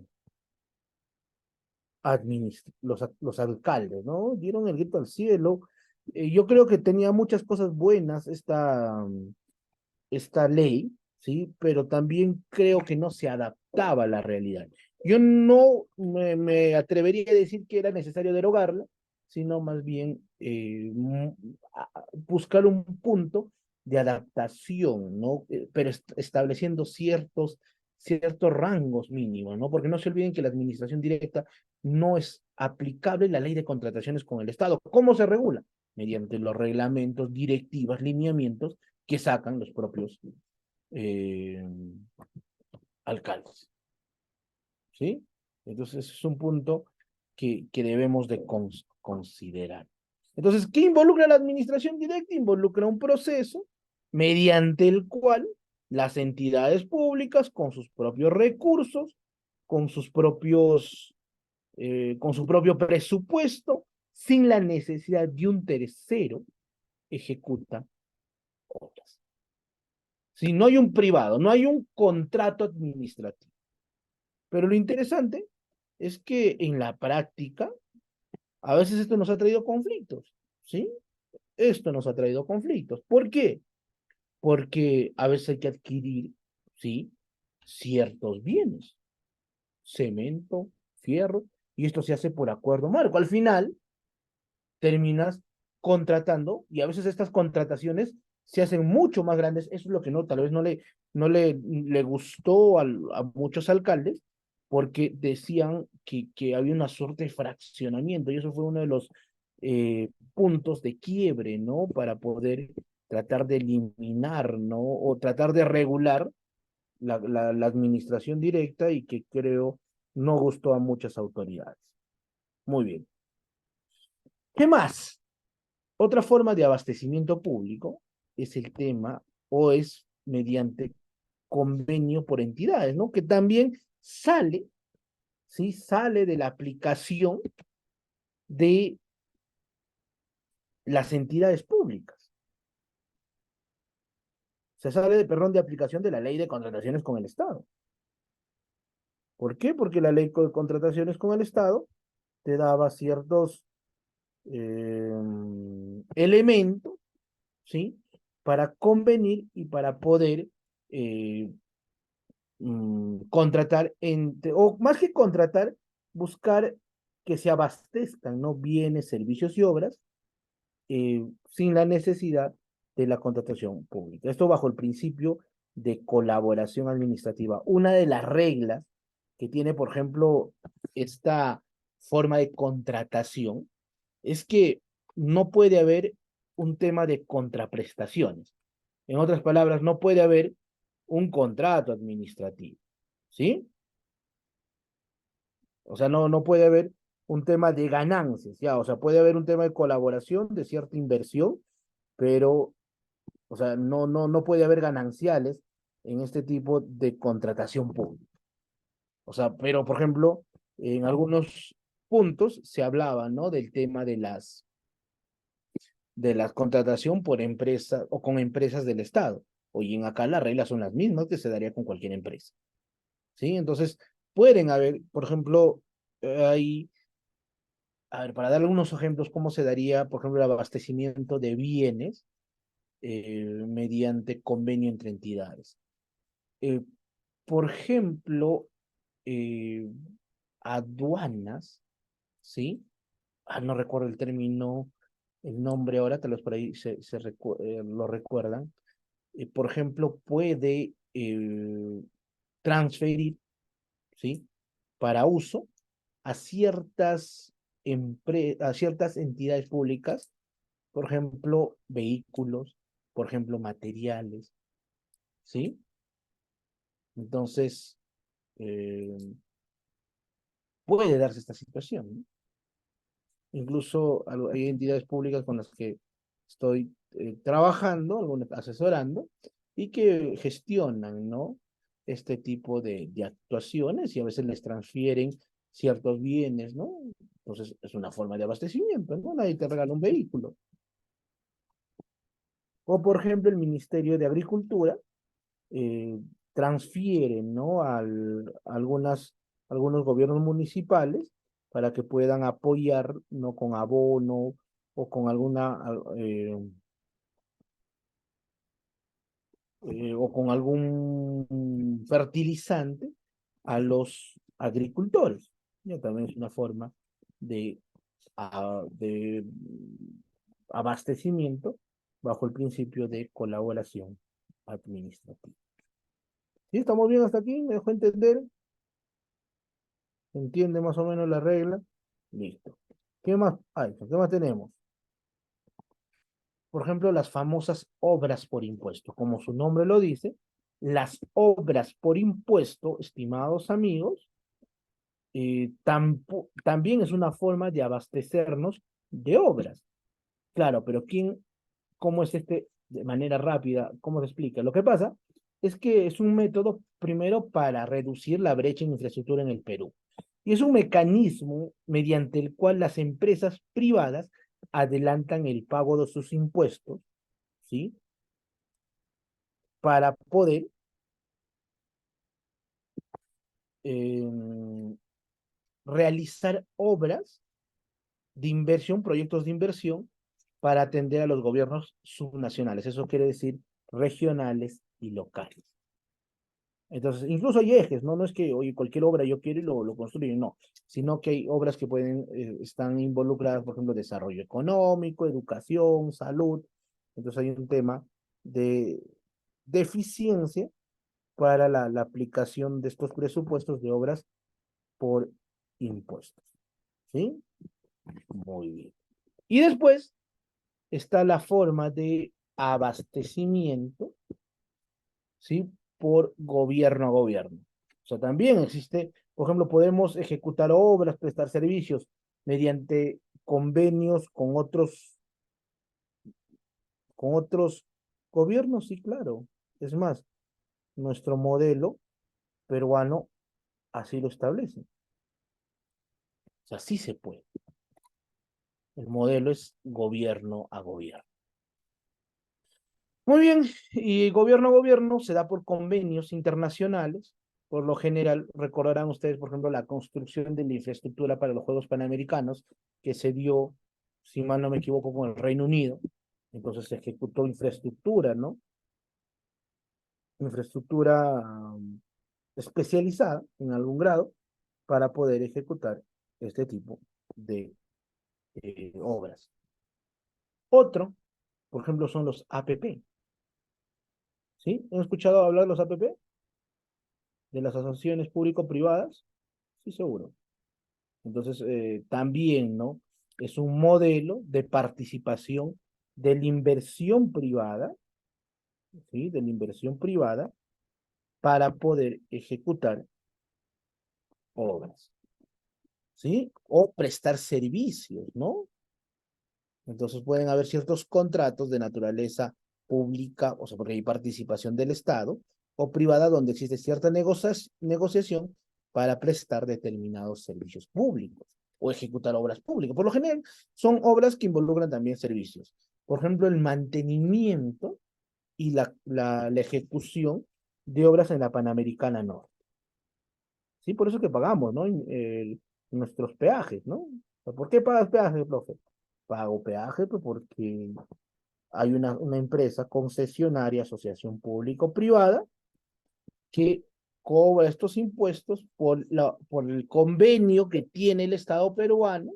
los alcaldes, ¿no? Dieron el grito al cielo. Yo creo que tenía muchas cosas buenas esta ley, ¿sí? Pero también creo que no se adaptaba a la realidad. Yo no me atrevería a decir que era necesario derogarla, sino más bien buscar un punto de adaptación, ¿no? Pero estableciendo ciertos rangos mínimos, ¿no? Porque no se olviden que la administración directa no es aplicable la ley de contrataciones con el Estado. ¿Cómo se regula? Mediante los reglamentos, directivas, lineamientos que sacan los propios eh, alcaldes, ¿sí? Entonces es un punto que debemos de considerar. Entonces, ¿qué involucra la administración directa? Involucra un proceso mediante el cual las entidades públicas, con sus propios recursos, con sus propios, con su propio presupuesto, sin la necesidad de un tercero, ejecuta obras. Si no hay un privado, no hay un contrato administrativo. Pero lo interesante es que en la práctica, a veces esto nos ha traído conflictos, ¿sí? Esto nos ha traído conflictos. ¿Por qué? Porque a veces hay que adquirir, ¿sí? Ciertos bienes, cemento, fierro, y esto se hace por acuerdo marco. Al final, terminas contratando y a veces estas contrataciones se hacen mucho más grandes. Eso es lo que no, tal vez no le gustó a muchos alcaldes porque decían que había una suerte de fraccionamiento y eso fue uno de los puntos de quiebre, ¿no? Para poder tratar de eliminar, ¿no? O tratar de regular la administración directa y que creo no gustó a muchas autoridades. Muy bien. ¿Qué más? Otra forma de abastecimiento público es el tema o es mediante convenio por entidades, ¿no? Que también sale, ¿sí? Sale de la aplicación de las entidades públicas. Se sale, perdón, de aplicación de la ley de contrataciones con el Estado. ¿Por qué? Porque la ley de contrataciones con el Estado te daba ciertos eh, elementos, ¿sí? Para convenir y para poder contratar, o más que contratar, buscar que se abastezcan, ¿no? Bienes, servicios y obras sin la necesidad de la contratación pública. Esto bajo el principio de colaboración administrativa. Una de las reglas que tiene, por ejemplo, esta forma de contratación es que no puede haber un tema de contraprestaciones. En otras palabras, no puede haber un contrato administrativo, ¿sí? O sea, no puede haber un tema de ganancias, ya, o sea, puede haber un tema de colaboración, de cierta inversión, pero, o sea, no puede haber gananciales en este tipo de contratación pública. O sea, pero, por ejemplo, en algunos puntos se hablaba, ¿no? Del tema de la contratación por empresas o con empresas del Estado. Oye, en acá las reglas son las mismas que se daría con cualquier empresa. ¿Sí? Entonces, pueden haber, por ejemplo, hay, a ver, para dar algunos ejemplos, cómo se daría, por ejemplo, el abastecimiento de bienes mediante convenio entre entidades. Eh, por ejemplo, eh, aduanas, ¿sí? No recuerdo el término, el nombre ahora, tal vez por ahí lo recuerdan. Por ejemplo, puede transferir, ¿sí? Para uso a ciertas entidades públicas, por ejemplo, vehículos, por ejemplo, materiales, ¿sí? Entonces, eh, puede darse esta situación, ¿no? Incluso hay entidades públicas con las que estoy trabajando, asesorando, y que gestionan, ¿no? Este tipo de actuaciones y a veces les transfieren ciertos bienes, ¿no? Entonces es una forma de abastecimiento, ¿no? Nadie te regala un vehículo. O por ejemplo el Ministerio de Agricultura eh, transfiere, ¿no? Algunos gobiernos municipales para que puedan apoyar, ¿no? Con abono o con o con algún fertilizante a los agricultores. Ya también es una forma de, de abastecimiento bajo el principio de colaboración administrativa. ¿Sí? ¿Estamos bien hasta aquí? ¿Me dejó entender? ¿Entiende más o menos la regla? Listo. ¿Qué más hay? ¿Qué más tenemos? Por ejemplo, las famosas obras por impuesto. Como su nombre lo dice, las obras por impuesto, estimados amigos, también es una forma de abastecernos de obras. Claro, pero cómo es de manera rápida, cómo se explica? Lo que pasa es que es un método primero para reducir la brecha en infraestructura en el Perú. Y es un mecanismo mediante el cual las empresas privadas adelantan el pago de sus impuestos, ¿sí? Para poder eh, realizar obras de inversión, proyectos de inversión, para atender a los gobiernos subnacionales. Eso quiere decir regionales y locales. Entonces, incluso hay ejes, ¿no? No es que, oye, cualquier obra yo quiero y lo construyo, no, sino que hay obras que están involucradas, por ejemplo, desarrollo económico, educación, salud. Entonces hay un tema de deficiencia para la aplicación de estos presupuestos de obras por impuestos. ¿Sí? Muy bien. Y después está la forma de abastecimiento, ¿sí? Por gobierno a gobierno. O sea, también existe, por ejemplo, podemos ejecutar obras, prestar servicios mediante convenios con otros gobiernos, sí, claro. Es más, nuestro modelo peruano así lo establece. O sea, sí se puede. El modelo es gobierno a gobierno. Muy bien, y gobierno a gobierno se da por convenios internacionales. Por lo general, recordarán ustedes, por ejemplo, la construcción de la infraestructura para los Juegos Panamericanos, que se dio, si mal no me equivoco, con el Reino Unido. Entonces se ejecutó infraestructura, ¿no? Infraestructura especializada en algún grado para poder ejecutar este tipo de obras. Otro, por ejemplo, son los APP. ¿Sí? ¿Han escuchado hablar de los APP? De las asociaciones público-privadas. Sí, seguro. Entonces, también, ¿no? Es un modelo de participación de la inversión privada, ¿sí? De la inversión privada para poder ejecutar obras, ¿sí? O prestar servicios, ¿no? Entonces pueden haber ciertos contratos de naturaleza pública, o sea, porque hay participación del Estado, o privada, donde existe cierta negociación para prestar determinados servicios públicos o ejecutar obras públicas. Por lo general, son obras que involucran también servicios. Por ejemplo, el mantenimiento y la ejecución de obras en la Panamericana Norte. Sí, por eso que pagamos, ¿no? Nuestros peajes, ¿no? ¿Por qué pagas peajes, profe? Pago peaje pues, porque hay una empresa concesionaria, asociación público-privada, que cobra estos impuestos por el convenio que tiene el Estado peruano,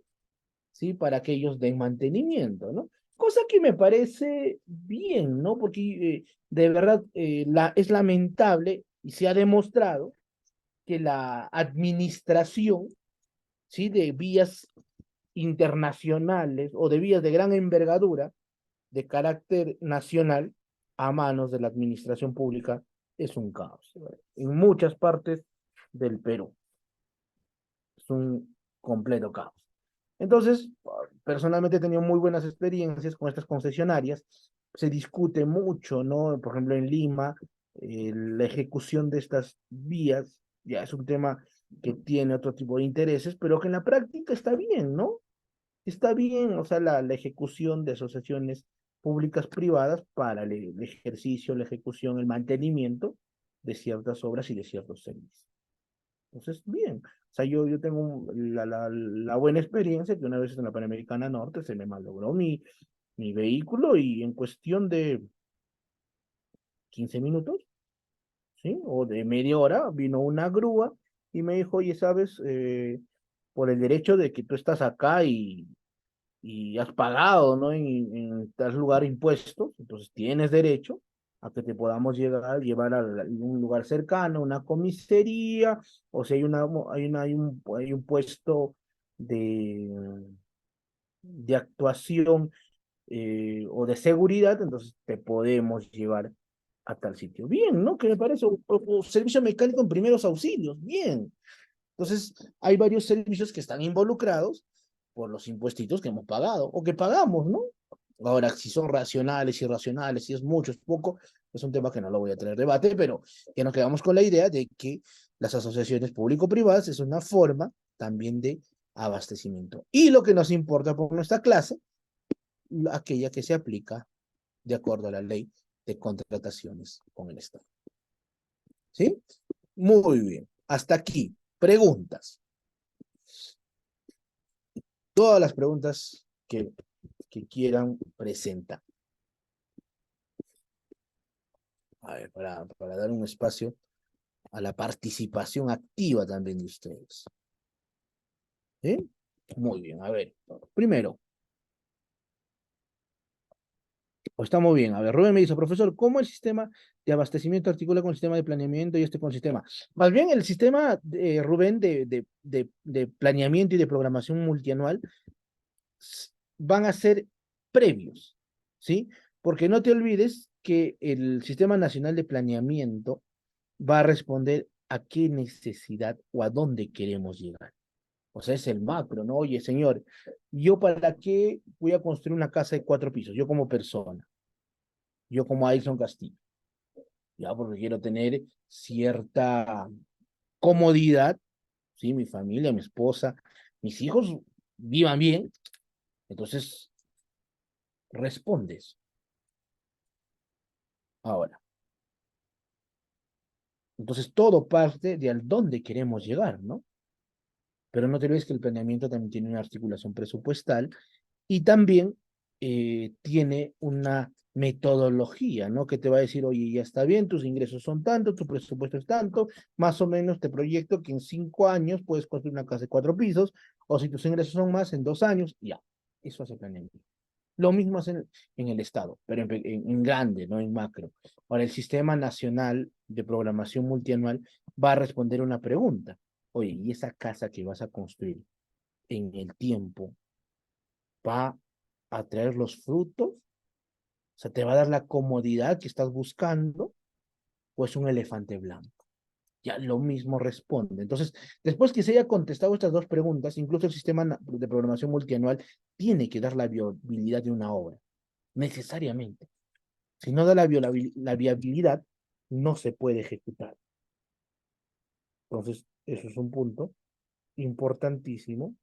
¿sí? Para que ellos den mantenimiento, ¿no? Cosa que me parece bien, ¿no? Porque de verdad es lamentable y se ha demostrado que la administración, ¿sí? De vías internacionales o de vías de gran envergadura de carácter nacional a manos de la administración pública es un caos. En muchas partes del Perú es un completo caos. Entonces, personalmente he tenido muy buenas experiencias con estas concesionarias. Se discute mucho, ¿no? Por ejemplo, en Lima, la ejecución de estas vías ya es un tema que tiene otro tipo de intereses, pero que en la práctica está bien, ¿no? Está bien, o sea, la ejecución de asociaciones públicas privadas para el ejercicio, la ejecución, el mantenimiento de ciertas obras y de ciertos servicios. Entonces, bien. O sea, yo tengo la buena experiencia que una vez en la Panamericana Norte se me malogró mi vehículo y en cuestión de 15 minutos, ¿sí? O de media hora, vino una grúa y me dijo, oye, ¿sabes? Por el derecho de que tú estás acá y has pagado, ¿no? En tal lugar impuestos, entonces tienes derecho a que te podamos llevar a un lugar cercano, una comisaría, o si hay un puesto de actuación o de seguridad, entonces te podemos llevar a tal sitio. Bien, ¿no? Que me parece, o servicio mecánico en primeros auxilios, bien. Entonces, hay varios servicios que están involucrados por los impuestitos que hemos pagado o que pagamos, ¿no? Ahora, si son racionales, irracionales, si es mucho, es poco, es un tema que no lo voy a tener debate, pero que nos quedamos con la idea de que las asociaciones público-privadas es una forma también de abastecimiento. Y lo que nos importa por nuestra clase, aquella que se aplica de acuerdo a la ley de contrataciones con el Estado. ¿Sí? Muy bien. Hasta aquí. Preguntas. Todas las preguntas que quieran presentar. A ver, para dar un espacio a la participación activa también de ustedes. ¿Sí? Muy bien, a ver. Primero, estamos bien. A ver, Rubén me dice, profesor, ¿cómo el sistema de abastecimiento articula con el sistema de planeamiento y este con el sistema? Más bien, el sistema, Rubén, de planeamiento y de programación multianual van a ser previos, ¿sí? Porque no te olvides que el Sistema Nacional de Planeamiento va a responder a qué necesidad o a dónde queremos llegar. O sea, es el macro, ¿no? Oye, señor, ¿yo para qué voy a construir una casa de 4 pisos? Yo como persona, yo como Aison Castillo, ya porque quiero tener cierta comodidad, ¿sí? Mi familia, mi esposa, mis hijos vivan bien, entonces respondes. Ahora, entonces todo parte de al dónde queremos llegar, ¿no? Pero no te olvides que el planeamiento también tiene una articulación presupuestal y también tiene una metodología, ¿no? Que te va a decir, oye, ya está bien, tus ingresos son tanto, tu presupuesto es tanto, más o menos te proyecto que en 5 años puedes construir una casa de 4 pisos, o si tus ingresos son más, en 2 años, ya. Eso hace planeamiento. Lo mismo hacen en el Estado, pero en grande, no en macro. Ahora, el Sistema Nacional de Programación Multianual va a responder una pregunta. Oye, ¿y esa casa que vas a construir en el tiempo va a traer los frutos? O sea, ¿te va a dar la comodidad que estás buscando? ¿O es un elefante blanco? Ya lo mismo responde. Entonces, después que se haya contestado estas dos preguntas, incluso el sistema de programación multianual tiene que dar la viabilidad de una obra, necesariamente. Si no da la viabilidad, no se puede ejecutar. Entonces, eso es un punto importantísimo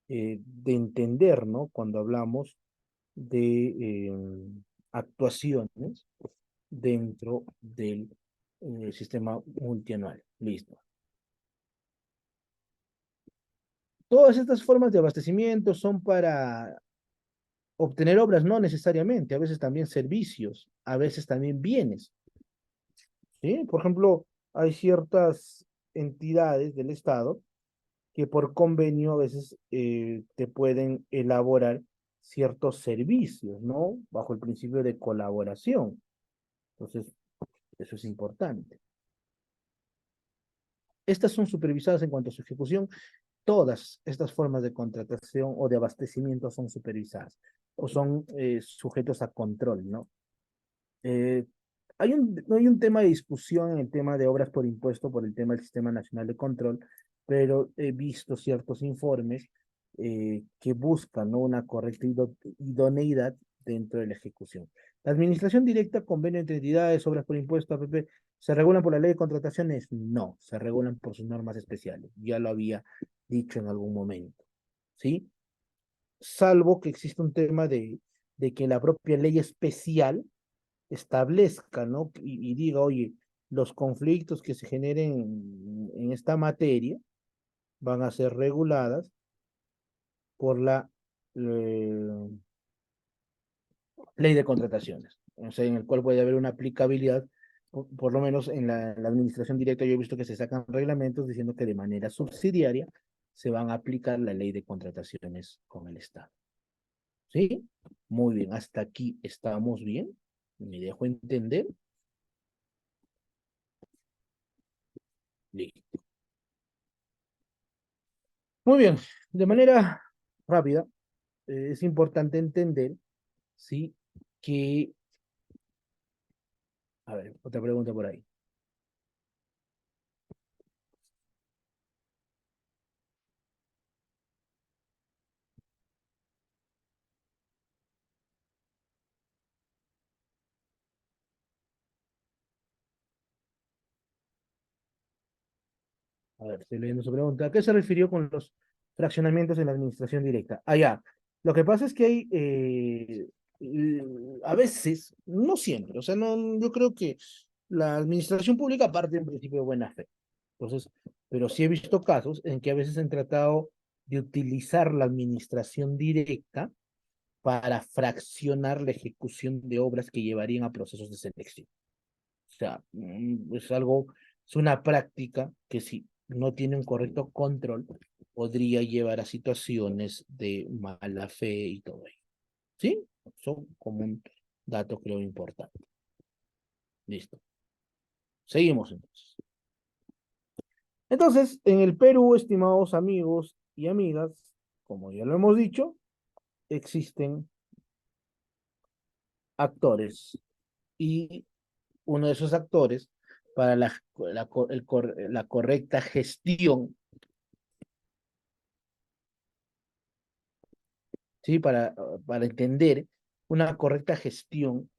de entender, ¿no? Cuando hablamos de actuaciones dentro del sistema multianual. Listo. Todas estas formas de abastecimiento son para obtener obras, no necesariamente, a veces también servicios, a veces también bienes. ¿Sí? Por ejemplo, hay ciertas entidades del Estado que por convenio a veces te pueden elaborar ciertos servicios, ¿no? Bajo el principio de colaboración. Entonces, eso es importante. Estas son supervisadas en cuanto a su ejecución. Todas estas formas de contratación o de abastecimiento son supervisadas o son sujetos a control, ¿no? Eh, no hay un tema de discusión en el tema de obras por impuesto por el tema del Sistema Nacional de Control, pero he visto ciertos informes que buscan, ¿no?, una correcta idoneidad dentro de la ejecución. La administración directa, convenio entre entidades, obras por impuesto, APP, ¿se regulan por la ley de contrataciones? No, se regulan por sus normas especiales. Ya lo había dicho en algún momento, ¿sí? Salvo que exista un tema de que la propia ley especial establezca, ¿no? Y diga, oye, los conflictos que se generen en esta materia van a ser reguladas por la eh, ley de contrataciones, o sea, en el cual puede haber una aplicabilidad, por lo menos en la administración directa yo he visto que se sacan reglamentos diciendo que de manera subsidiaria se van a aplicar la ley de contrataciones con el Estado. ¿Sí? Muy bien, hasta aquí estamos bien. ¿Me dejo entender? Listo. Muy bien, de manera rápida, es importante entender, ¿sí? Que, a ver, otra pregunta por ahí. A ver, estoy leyendo su pregunta. ¿A qué se refirió con los fraccionamientos en la administración directa? Ah, ya. Lo que pasa es que hay, a veces, no siempre, o sea, no, yo creo que la administración pública parte en principio de buena fe. Entonces, pero sí he visto casos en que a veces han tratado de utilizar la administración directa para fraccionar la ejecución de obras que llevarían a procesos de selección. O sea, es algo, es una práctica que si no tiene un correcto control, podría llevar a situaciones de mala fe y todo ello. ¿Sí? Son como un dato creo importante. Listo. Seguimos entonces. Entonces, en el Perú, estimados amigos y amigas, como ya lo hemos dicho, existen actores y uno de esos actores para la correcta gestión, ¿sí? Para entender una correcta gestión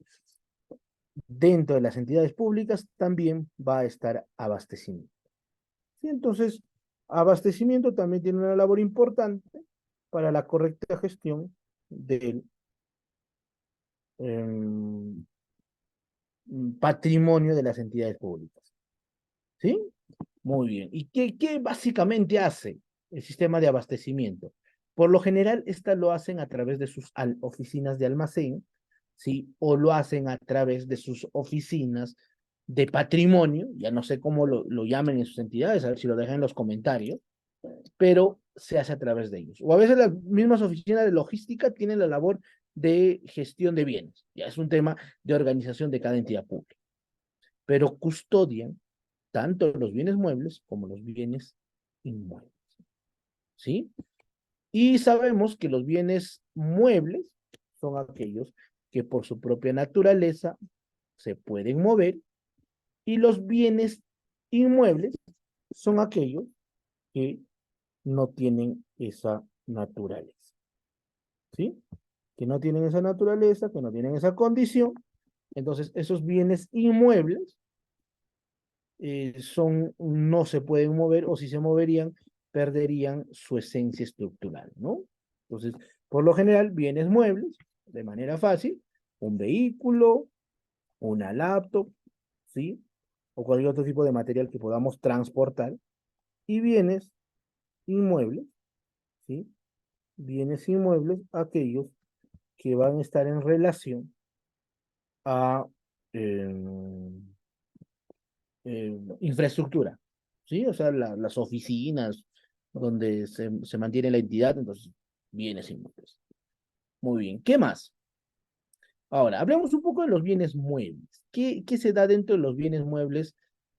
dentro de las entidades públicas, también va a estar abastecimiento. ¿Sí? Entonces, abastecimiento también tiene una labor importante para la correcta gestión del eh, patrimonio de las entidades públicas. ¿Sí? Muy bien. ¿Y qué básicamente hace el sistema de abastecimiento? Por lo general, estas lo hacen a través de sus oficinas de almacén, ¿sí? O lo hacen a través de sus oficinas de patrimonio, ya no sé cómo lo llamen en sus entidades, a ver si lo dejan en los comentarios, pero se hace a través de ellos. O a veces las mismas oficinas de logística tienen la labor de gestión de bienes, ya es un tema de organización de cada entidad pública, pero custodian tanto los bienes muebles como los bienes inmuebles. ¿Sí? Y sabemos que los bienes muebles son aquellos que por su propia naturaleza se pueden mover y los bienes inmuebles son aquellos que no tienen esa naturaleza. ¿Sí? Que no tienen esa naturaleza, que no tienen esa condición. Entonces, esos bienes inmuebles no se pueden mover o si se moverían, perderían su esencia estructural, ¿no? Entonces, por lo general, bienes muebles, de manera fácil, un vehículo, una laptop, ¿sí? O cualquier otro tipo de material que podamos transportar, y bienes inmuebles, ¿sí? Bienes inmuebles, aquellos que van a estar en relación a eh, infraestructura, ¿sí? O sea, las oficinas donde se mantiene la entidad, entonces, bienes inmuebles. Muy bien, ¿qué más? Ahora, hablemos un poco de los bienes muebles. ¿Qué se da dentro de los bienes muebles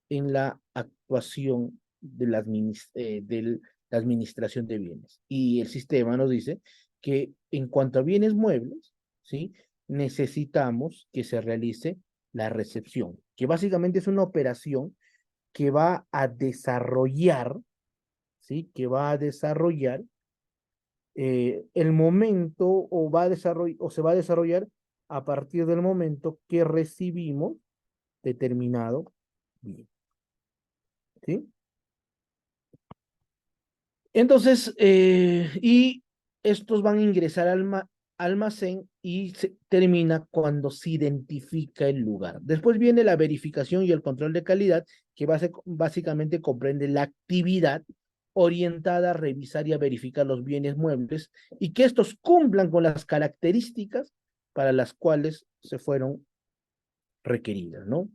en la actuación de la administración de bienes? Y el sistema nos dice que en cuanto a bienes muebles, ¿sí? Necesitamos que se realice la recepción, que básicamente es una operación que va a desarrollar, ¿sí? Que va a desarrollar el momento o se va a desarrollar a partir del momento que recibimos determinado bien. ¿Sí? Entonces, y estos van a ingresar al almacén y se termina cuando se identifica el lugar. Después viene la verificación y el control de calidad, que básicamente comprende la actividad orientada a revisar y a verificar los bienes muebles y que estos cumplan con las características para las cuales se fueron requeridas, ¿no?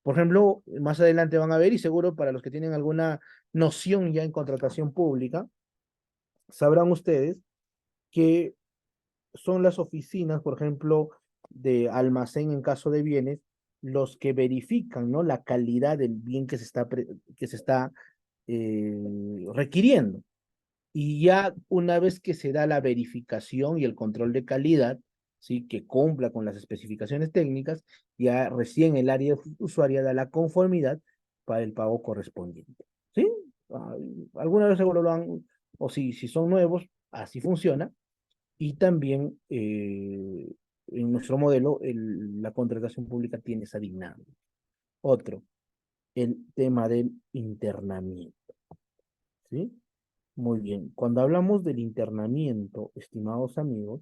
Por ejemplo, más adelante van a ver, y seguro para los que tienen alguna noción ya en contratación pública, sabrán ustedes que son las oficinas, por ejemplo, de almacén en caso de bienes, los que verifican, ¿no? La calidad del bien que se está requiriendo. Y ya una vez que se da la verificación y el control de calidad, ¿sí? Que cumpla con las especificaciones técnicas, ya recién el área usuaria da la conformidad para el pago correspondiente. ¿Sí? Ah, alguna vez seguro lo han, o si son nuevos, así funciona. Y también en nuestro modelo la contratación pública tiene esa dinámica. Otro, el tema del internamiento. ¿Sí? Muy bien. Cuando hablamos del internamiento, estimados amigos,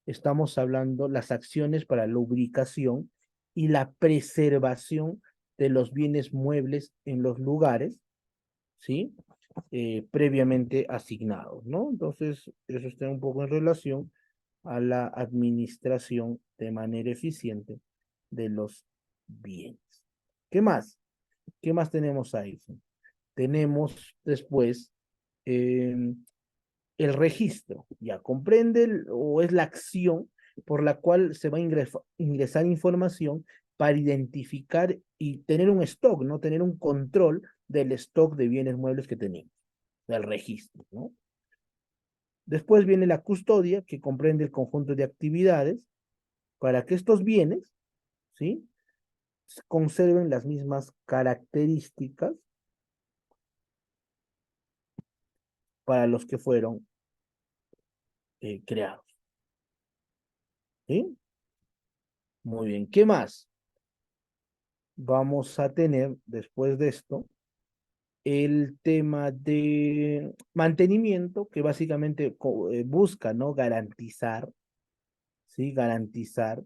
estamos hablando las acciones para la ubicación y la preservación de los bienes muebles en los lugares, ¿sí? Previamente asignados, ¿no? Entonces, eso está un poco en relación a la administración de manera eficiente de los bienes. ¿Qué más? ¿Qué más tenemos ahí? Tenemos después eh, el registro, ya comprende o es la acción por la cual se va a ingresar información para identificar y tener un stock, ¿no? Tener un control del stock de bienes muebles que tenemos, del registro, ¿no? Después viene la custodia, que comprende el conjunto de actividades para que estos bienes, ¿sí? Conserven las mismas características para los que fueron creados, ¿sí? Muy bien, ¿qué más? Vamos a tener después de esto el tema de mantenimiento que básicamente busca, ¿no? Garantizar, ¿sí? Garantizar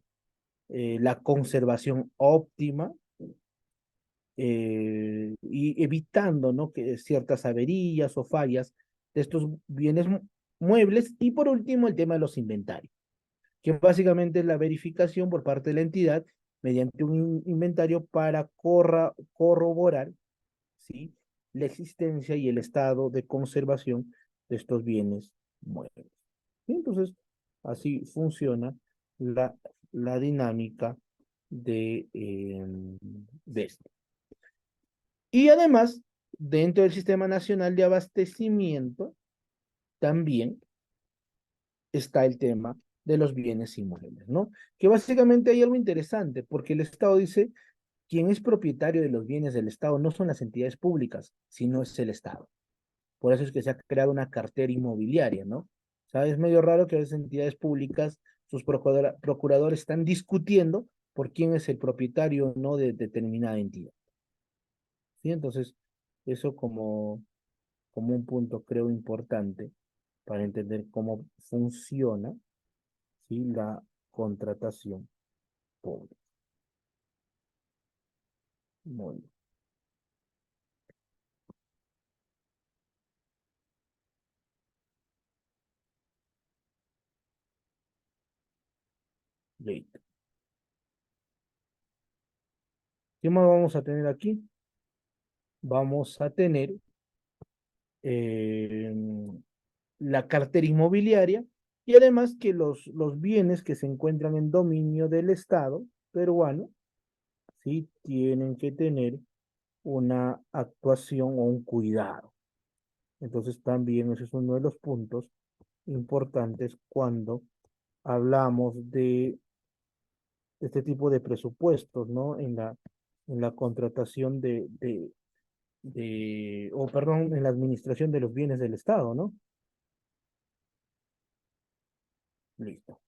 la conservación óptima y evitando, ¿no? Que ciertas averías o fallas de estos bienes muebles. Y por último, el tema de los inventarios, que básicamente es la verificación por parte de la entidad mediante un inventario para corroborar, ¿sí? La existencia y el estado de conservación de estos bienes muebles. ¿Sí? Entonces, así funciona la, la dinámica de esto. Y además, dentro del Sistema Nacional de Abastecimiento, también está el tema de los bienes inmuebles, ¿no? Que básicamente hay algo interesante, porque el Estado dice, quien es propietario de los bienes del Estado no son las entidades públicas, sino es el Estado. Por eso es que se ha creado una cartera inmobiliaria, ¿no? O sea, es medio raro que a veces entidades públicas, sus procuradores están discutiendo por quién es el propietario, ¿no? De determinada entidad. ¿Sí? Entonces, eso como un punto creo importante para entender cómo funciona, ¿sí? La contratación pública. Muy bien. Listo. ¿Qué más vamos a tener aquí? Vamos a tener eh, la cartera inmobiliaria y además que los bienes que se encuentran en dominio del Estado peruano, ¿sí? Tienen que tener una actuación o un cuidado. Entonces también ese es uno de los puntos importantes cuando hablamos de este tipo de presupuestos, ¿no? En la contratación o perdón, en la administración de los bienes del Estado, ¿no? Listo.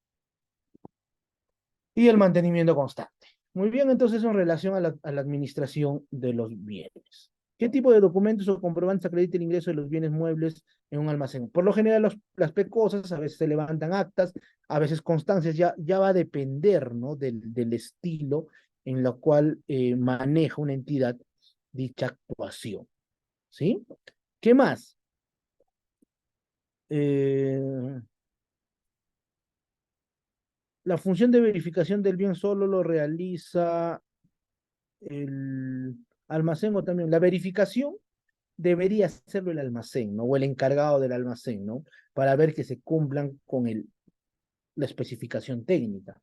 y el mantenimiento constante. Muy bien, entonces en relación a la administración de los bienes. ¿Qué tipo de documentos o comprobantes acredita el ingreso de los bienes muebles en un almacén? Por lo general, las PECOSAS, a veces se levantan actas, a veces constancias, ya va a depender, ¿no? del estilo en lo cual maneja una entidad dicha actuación. ¿Sí? ¿Qué más? Eh, la función de verificación del bien solo lo realiza el almacén o también la verificación debería hacerlo el almacén, ¿no? O el encargado del almacén, ¿no? Para ver que se cumplan con la especificación técnica.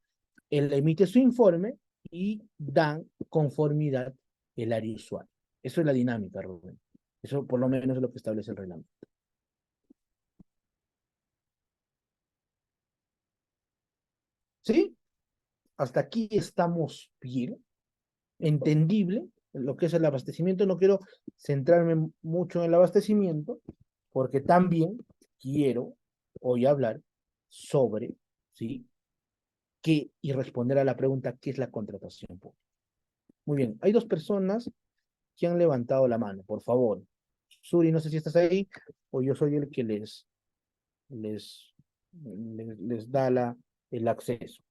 Él emite su informe y dan conformidad el área usuario. Eso es la dinámica, Rubén. Eso por lo menos es lo que establece el reglamento. ¿Sí? Hasta aquí estamos bien. Entendible lo que es el abastecimiento. No quiero centrarme mucho en el abastecimiento, porque también quiero hoy hablar sobre, ¿sí? ¿Qué? Y responder a la pregunta, ¿qué es la contratación pública? Muy bien, hay dos personas que han levantado la mano, por favor. Suri, no sé si estás ahí, o yo soy el que les, les da el acceso.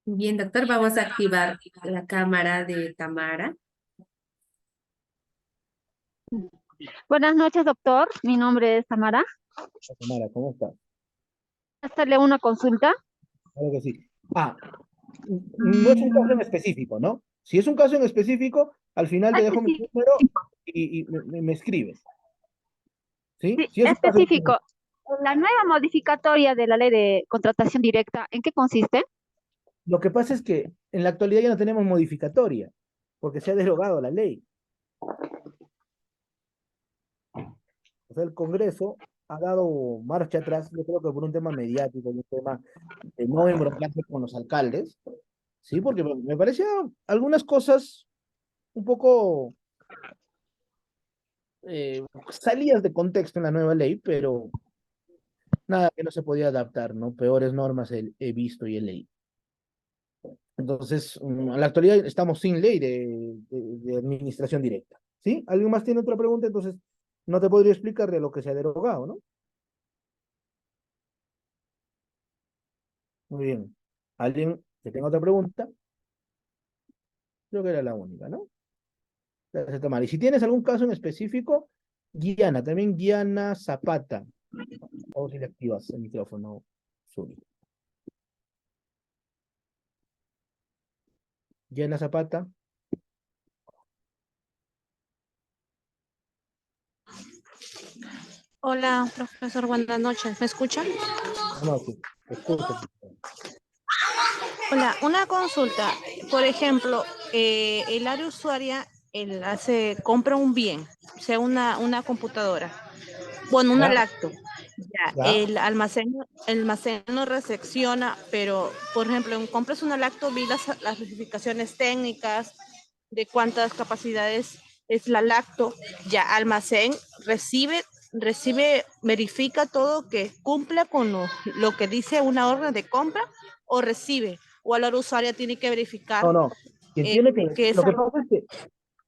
Bien, doctor, vamos a activar la cámara de Tamara. Buenas noches, doctor. Mi nombre es Tamara. Tamara, ¿cómo estás? Hacerle una consulta. Claro que sí. No es un caso en específico, ¿no? Si es un caso en específico, al final te dejo mi número y me escribes. ¿Sí? Sí, Si es un caso específico. La nueva modificatoria de la ley de contratación directa, ¿en qué consiste? lo que pasa es que en la actualidad ya no tenemos modificatoria, porque se ha derogado la ley. O sea, el Congreso ha dado marcha atrás, yo creo que por un tema mediático, un tema de no embroncarse con los alcaldes, ¿sí? Porque me parecía algunas cosas un poco salidas de contexto en la nueva ley, pero nada que no se podía adaptar, ¿no? Peores normas he visto y he leído. Entonces, en la actualidad estamos sin ley de administración directa, ¿sí? ¿Alguien más tiene otra pregunta? Entonces, no te podría explicar de lo que se ha derogado, ¿no? Muy bien. ¿Alguien que tenga otra pregunta? Creo que era la única, ¿no? Gracias, Tamara. Y si tienes algún caso en específico, Guiana, también Guiana Zapata. O si le activas el micrófono, Zuli. Guiana Zapata. Hola, profesor, buenas noches. ¿Me escuchan? No, sí, te escucho. Hola, una consulta. Por ejemplo, el área usuaria compra un bien, sea una computadora, bueno, una ¿Ya? lacto. Ya, ¿Ya? el almacén no recepciona, pero, por ejemplo, compras una lacto, vi las especificaciones técnicas de cuántas capacidades es la lacto, ya almacén verifica todo que cumpla con lo que dice una orden de compra o recibe, o a la hora usuaria tiene que verificar No, no. Quien tiene que, que lo esa... que pasa es que,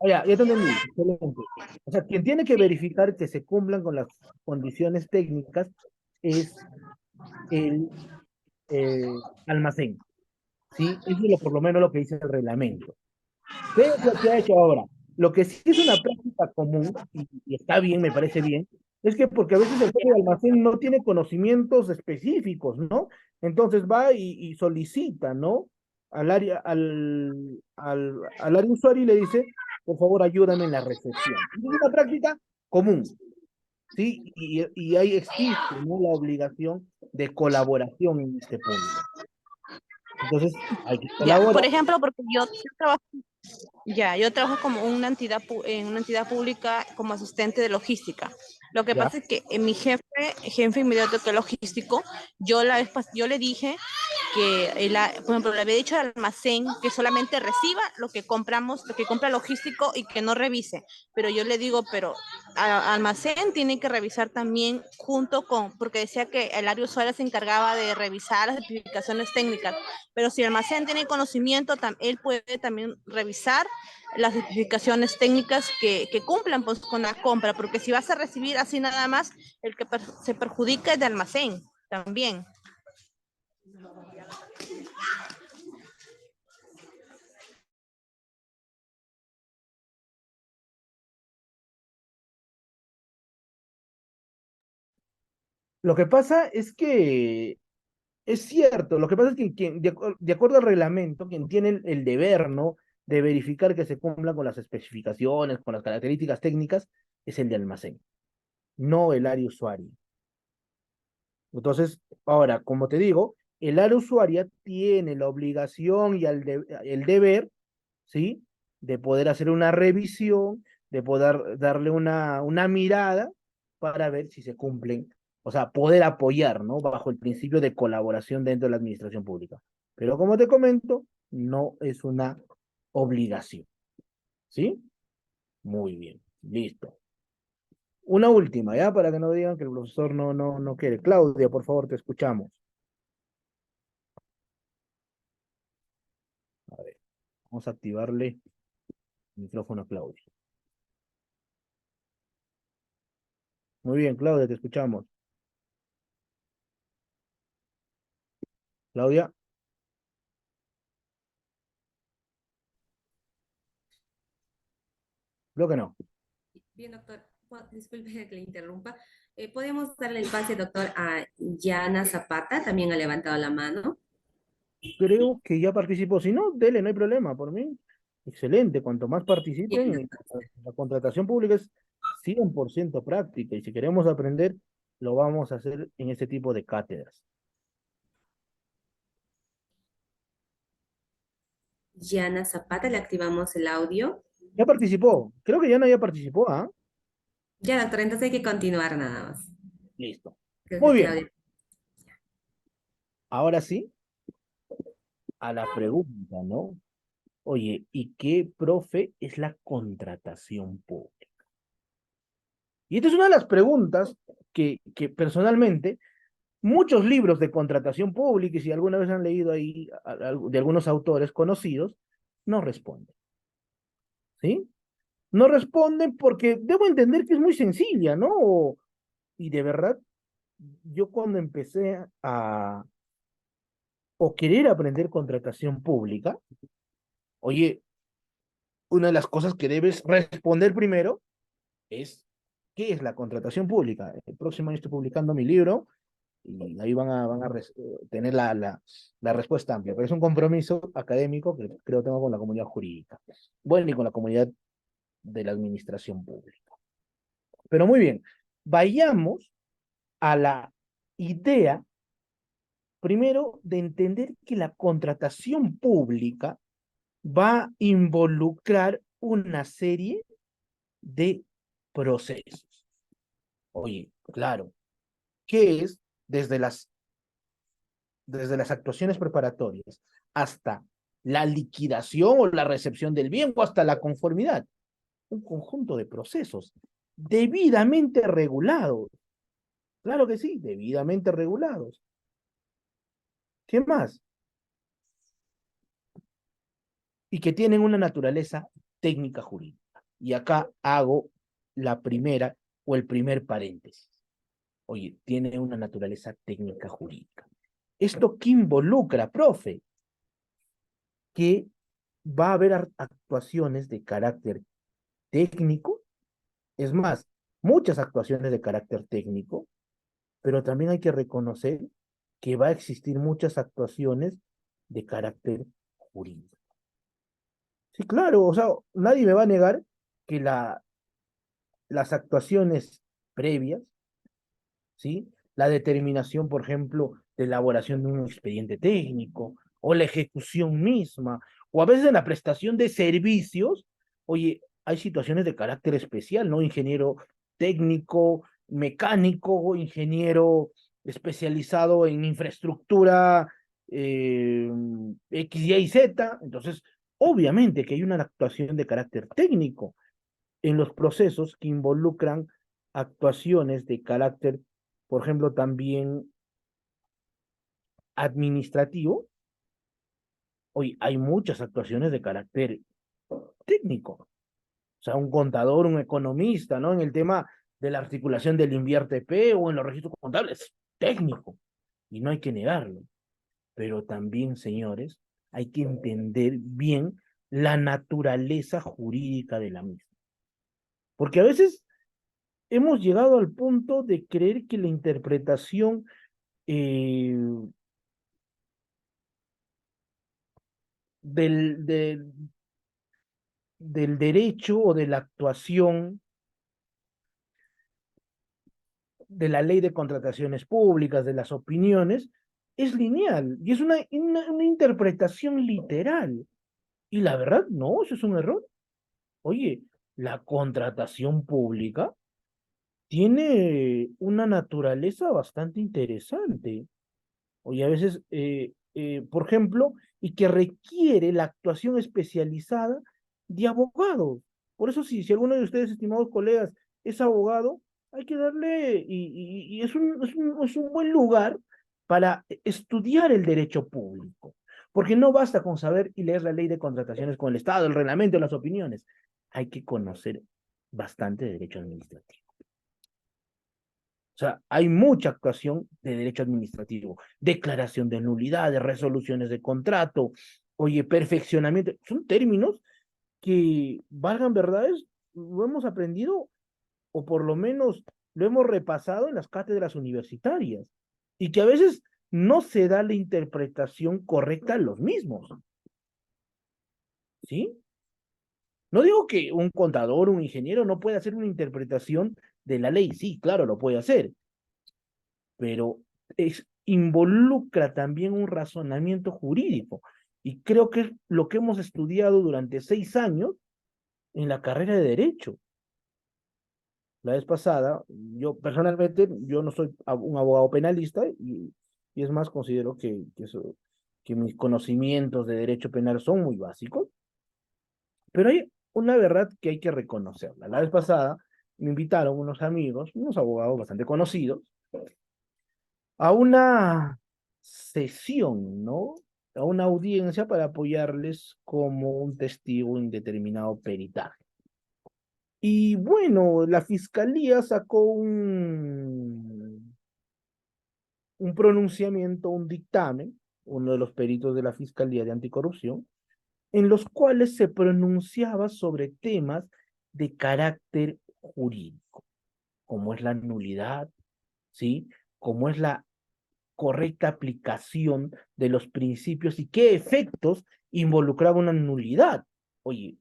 ya te entendí, excelente. O sea, quien tiene que verificar que se cumplan con las condiciones técnicas es el almacén, ¿sí? Eso es por lo menos lo que dice el reglamento. ¿Qué es lo que ha hecho ahora? Lo que sí es una práctica común, y está bien, me parece bien, es que porque a veces el propio almacén no tiene conocimientos específicos, ¿no? Entonces va y solicita, ¿no? Al área usuario y le dice, por favor, ayúdame en la recepción. Es una práctica común, ¿sí? Y ahí existe, ¿no? La obligación de colaboración en este punto. Entonces, hay que Ya, colaborar. por ejemplo, porque yo trabajo como en una entidad pública como asistente de logística. Lo que ¿Ya? pasa es que mi jefe inmediato que es logístico, yo le dije que, por ejemplo, le había dicho al almacén que solamente reciba lo que compramos, lo que compra logístico y que no revise. Pero yo le digo, pero almacén tiene que revisar también junto con, porque decía que el área usuaria se encargaba de revisar las especificaciones técnicas, pero si el almacén tiene conocimiento, él puede también revisar las especificaciones técnicas que cumplan pues, con la compra, porque si vas a recibir así nada más, el que se perjudica es de almacén también. Lo que pasa es que es cierto, lo que pasa es que de acuerdo al reglamento, quien tiene el deber, ¿no? De verificar que se cumplan con las especificaciones, con las características técnicas, es el de almacén, no el área usuaria. Entonces, ahora, como te digo, el área usuaria tiene la obligación y el deber, ¿sí? De poder hacer una revisión, de poder darle una mirada para ver si se cumplen, o sea, poder apoyar, ¿no? Bajo el principio de colaboración dentro de la administración pública. Pero como te comento, no es una obligación, ¿sí? Muy bien, listo. Una última, ¿ya? Para que no digan que el profesor no quiere. Claudia, por favor, te escuchamos. A ver, vamos a activarle el micrófono a Claudia. Muy bien, Claudia, te escuchamos. Claudia. Creo que no. Bien, doctor. Disculpe que le interrumpa. ¿Podemos darle el pase, doctor, a Yana Zapata? También ha levantado la mano. Creo que ya participó. Si no, dele, no hay problema por mí. Excelente. Cuanto más Bien, participen, doctor. la contratación pública es 100% práctica. Y si queremos aprender, lo vamos a hacer en este tipo de cátedras. Yana Zapata, le activamos el audio. Ya participó. Creo que ya no ya participó, ¿ah? Ya, doctor, entonces hay que continuar nada más. Listo. Creo que Muy bien. Claudia. Ahora sí, a la pregunta, ¿no? Oye, ¿y qué, profe, es la contratación pública? Y esta es una de las preguntas que personalmente muchos libros de contratación pública, y si alguna vez han leído ahí de algunos autores conocidos, no responden. ¿Sí? No responden porque debo entender que es muy sencilla, ¿no? Y de verdad, yo cuando empecé o querer aprender contratación pública, oye, una de las cosas que debes responder primero es, ¿qué es la contratación pública? El próximo año estoy publicando mi libro y ahí tener la respuesta amplia, pero es un compromiso académico que creo tengo con la comunidad jurídica, bueno, y con la comunidad de la administración pública. Pero muy bien, vayamos a la idea, primero, de entender que la contratación pública va a involucrar una serie de procesos. Oye, claro, ¿qué es desde las actuaciones preparatorias hasta la liquidación o la recepción del bien o hasta la conformidad? Un conjunto de procesos debidamente regulados. Claro que sí, debidamente regulados. ¿Qué más? Y que tienen una naturaleza técnica jurídica. Y acá hago la primera o el primer paréntesis. Oye, tiene una naturaleza técnica jurídica. ¿Esto qué involucra, profe? Que va a haber actuaciones de carácter técnico, es más, muchas actuaciones de carácter técnico, pero también hay que reconocer que va a existir muchas actuaciones de carácter jurídico. Sí, claro, o sea, nadie me va a negar que las actuaciones previas, ¿sí? La determinación, por ejemplo, de elaboración de un expediente técnico, o la ejecución misma, o a veces en la prestación de servicios, oye, hay situaciones de carácter especial, ¿no? Ingeniero técnico, mecánico, ingeniero especializado en infraestructura X, Y, Z. Entonces, obviamente que hay una actuación de carácter técnico en los procesos que involucran actuaciones de carácter, por ejemplo, también administrativo. Hoy hay muchas actuaciones de carácter técnico. O sea, un contador, un economista, ¿no? En el tema de la articulación del INVIERTP o en los registros contables, técnico. Y no hay que negarlo. Pero también, señores, hay que entender bien la naturaleza jurídica de la misma. Porque a veces hemos llegado al punto de creer que la interpretación del, del, del derecho o de la actuación de la ley de contrataciones públicas, de las opiniones, es lineal y es una interpretación literal. Y la verdad, no, eso es un error. Oye, la contratación pública tiene una naturaleza bastante interesante. Oye, a veces, por ejemplo, y que requiere la actuación especializada de abogados. Por eso, si alguno de ustedes, estimados colegas, es abogado, hay que darle, y es un buen lugar para estudiar el derecho público. Porque no basta con saber y leer la ley de contrataciones con el Estado, el reglamento, las opiniones. Hay que conocer bastante de derecho administrativo. O sea, hay mucha actuación de derecho administrativo, declaración de nulidades, resoluciones de contrato, oye, perfeccionamiento, son términos que, valgan verdades, lo hemos aprendido o por lo menos lo hemos repasado en las cátedras universitarias y que a veces no se da la interpretación correcta a los mismos, ¿sí? No digo que un contador, un ingeniero no pueda hacer una interpretación de la ley, sí, claro, lo puede hacer, pero involucra también un razonamiento jurídico. Y creo que es lo que hemos estudiado durante 6 años en la carrera de Derecho. La vez pasada, yo personalmente, yo no soy un abogado penalista y es más, considero que mis conocimientos de derecho penal son muy básicos, pero hay una verdad que hay que reconocerla. La vez pasada me invitaron unos amigos, unos abogados bastante conocidos, a una sesión, ¿no? A una audiencia para apoyarles como un testigo en determinado peritaje. Y bueno, la fiscalía sacó un pronunciamiento, un dictamen, uno de los peritos de la Fiscalía de Anticorrupción, en los cuales se pronunciaba sobre temas de carácter jurídico, como es la nulidad, ¿sí? Como es la correcta aplicación de los principios y qué efectos involucraba una nulidad. Oye,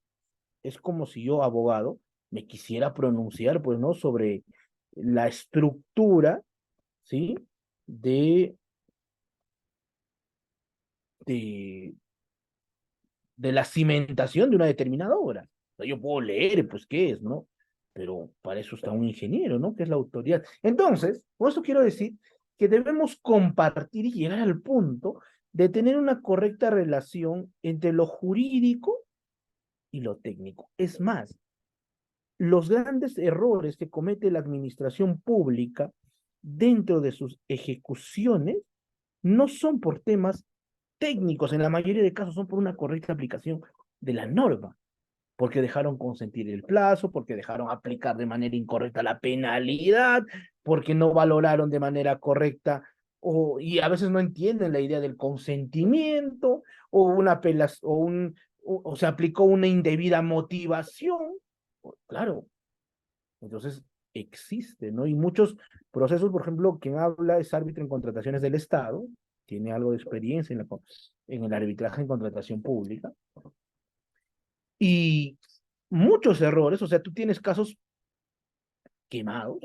es como si yo, abogado, me quisiera pronunciar, pues, ¿no? Sobre la estructura, ¿sí? De, de, de la cimentación de una determinada obra. O sea, yo puedo leer, pues, qué es, ¿no? Pero para eso está un ingeniero, ¿no? Que es la autoridad. Entonces, con esto quiero decir que debemos compartir y llegar al punto de tener una correcta relación entre lo jurídico y lo técnico. Es más, los grandes errores que comete la administración pública dentro de sus ejecuciones no son por temas técnicos, en la mayoría de casos son por una correcta aplicación de la norma, porque dejaron consentir el plazo, porque dejaron aplicar de manera incorrecta la penalidad, porque no valoraron de manera correcta y a veces no entienden la idea del consentimiento o una o se aplicó una indebida motivación. Claro, entonces existe, ¿no? Y muchos procesos, por ejemplo, quien habla es árbitro en contrataciones del Estado, tiene algo de experiencia en el arbitraje en contratación pública, y muchos errores, o sea, tú tienes casos quemados,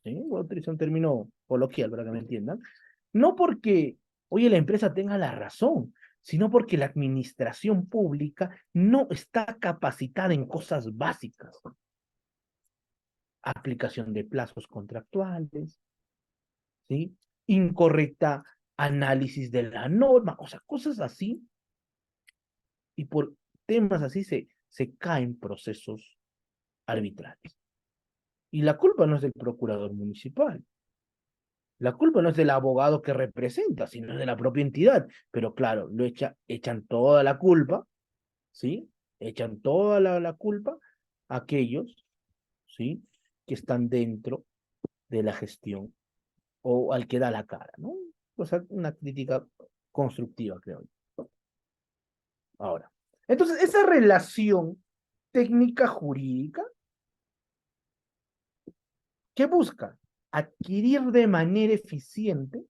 ¿sí? Voy a utilizar un término coloquial para que me entiendan, no porque, oye, la empresa tenga la razón, sino porque la administración pública no está capacitada en cosas básicas. Aplicación de plazos contractuales, ¿sí? Incorrecta análisis de la norma, o sea, cosas así, y por temas así se caen procesos arbitrarios. Y la culpa no es del procurador municipal, la culpa no es del abogado que representa, sino de la propia entidad. Pero claro, echan toda la culpa, ¿sí? Echan toda la culpa a aquellos, ¿sí? Que están dentro de la gestión o al que da la cara, ¿no? O sea, una crítica constructiva, creo yo. Ahora, entonces, esa relación técnica jurídica, ¿qué busca? Adquirir de manera eficiente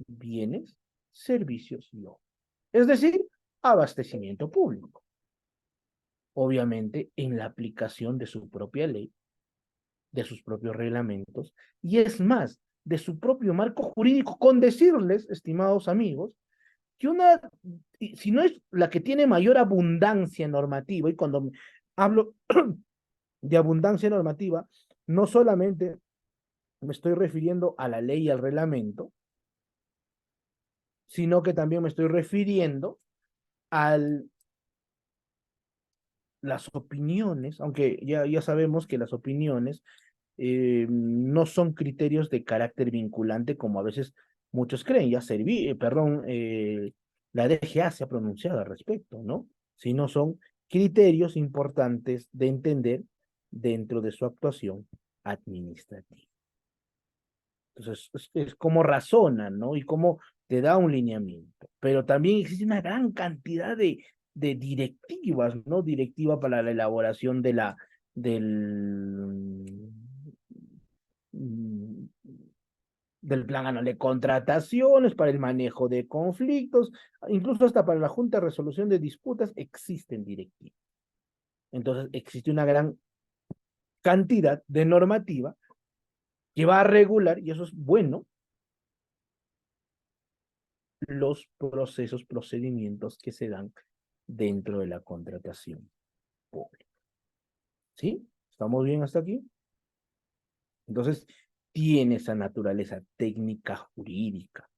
bienes, servicios y obras. Es decir, abastecimiento público. Obviamente, en la aplicación de su propia ley, de sus propios reglamentos, y es más, de su propio marco jurídico, con decirles, estimados amigos, que si no es la que tiene mayor abundancia normativa, y cuando hablo de abundancia normativa, no solamente me estoy refiriendo a la ley y al reglamento, sino que también me estoy refiriendo a las opiniones, aunque ya sabemos que las opiniones no son criterios de carácter vinculante como a veces muchos creen. La DGA se ha pronunciado al respecto, ¿no? Sino son criterios importantes de entender dentro de su actuación administrativa. Entonces, es como razonan, ¿no? Y cómo te da un lineamiento. Pero también existe una gran cantidad de directivas, ¿no? Directiva para la elaboración mm, del plan anual de contrataciones, para el manejo de conflictos, incluso hasta para la Junta de Resolución de Disputas existen directivas. Entonces, existe una gran cantidad de normativa que va a regular, y eso es bueno, los procedimientos que se dan dentro de la contratación pública. ¿Sí? ¿Estamos bien hasta aquí? Entonces, tiene esa naturaleza técnica jurídica.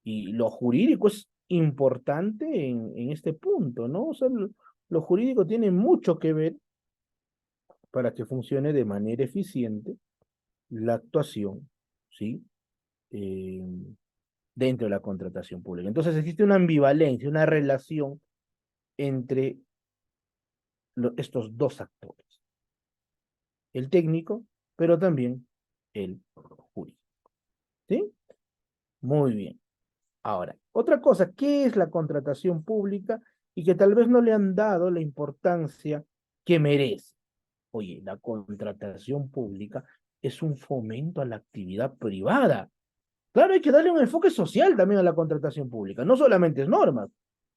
Y lo jurídico es importante en este punto, ¿no? O sea, lo jurídico tiene mucho que ver para que funcione de manera eficiente la actuación, ¿sí? Eh, Dentro de la contratación pública. Entonces existe una ambivalencia, una relación entre estos dos actores, el técnico, pero también el jurídico. ¿Sí? Muy bien. Ahora, otra cosa, ¿qué es la contratación pública? Y que tal vez no le han dado la importancia que merece. Oye, la contratación pública es un fomento a la actividad privada. Claro, hay que darle un enfoque social también a la contratación pública, no solamente es normas,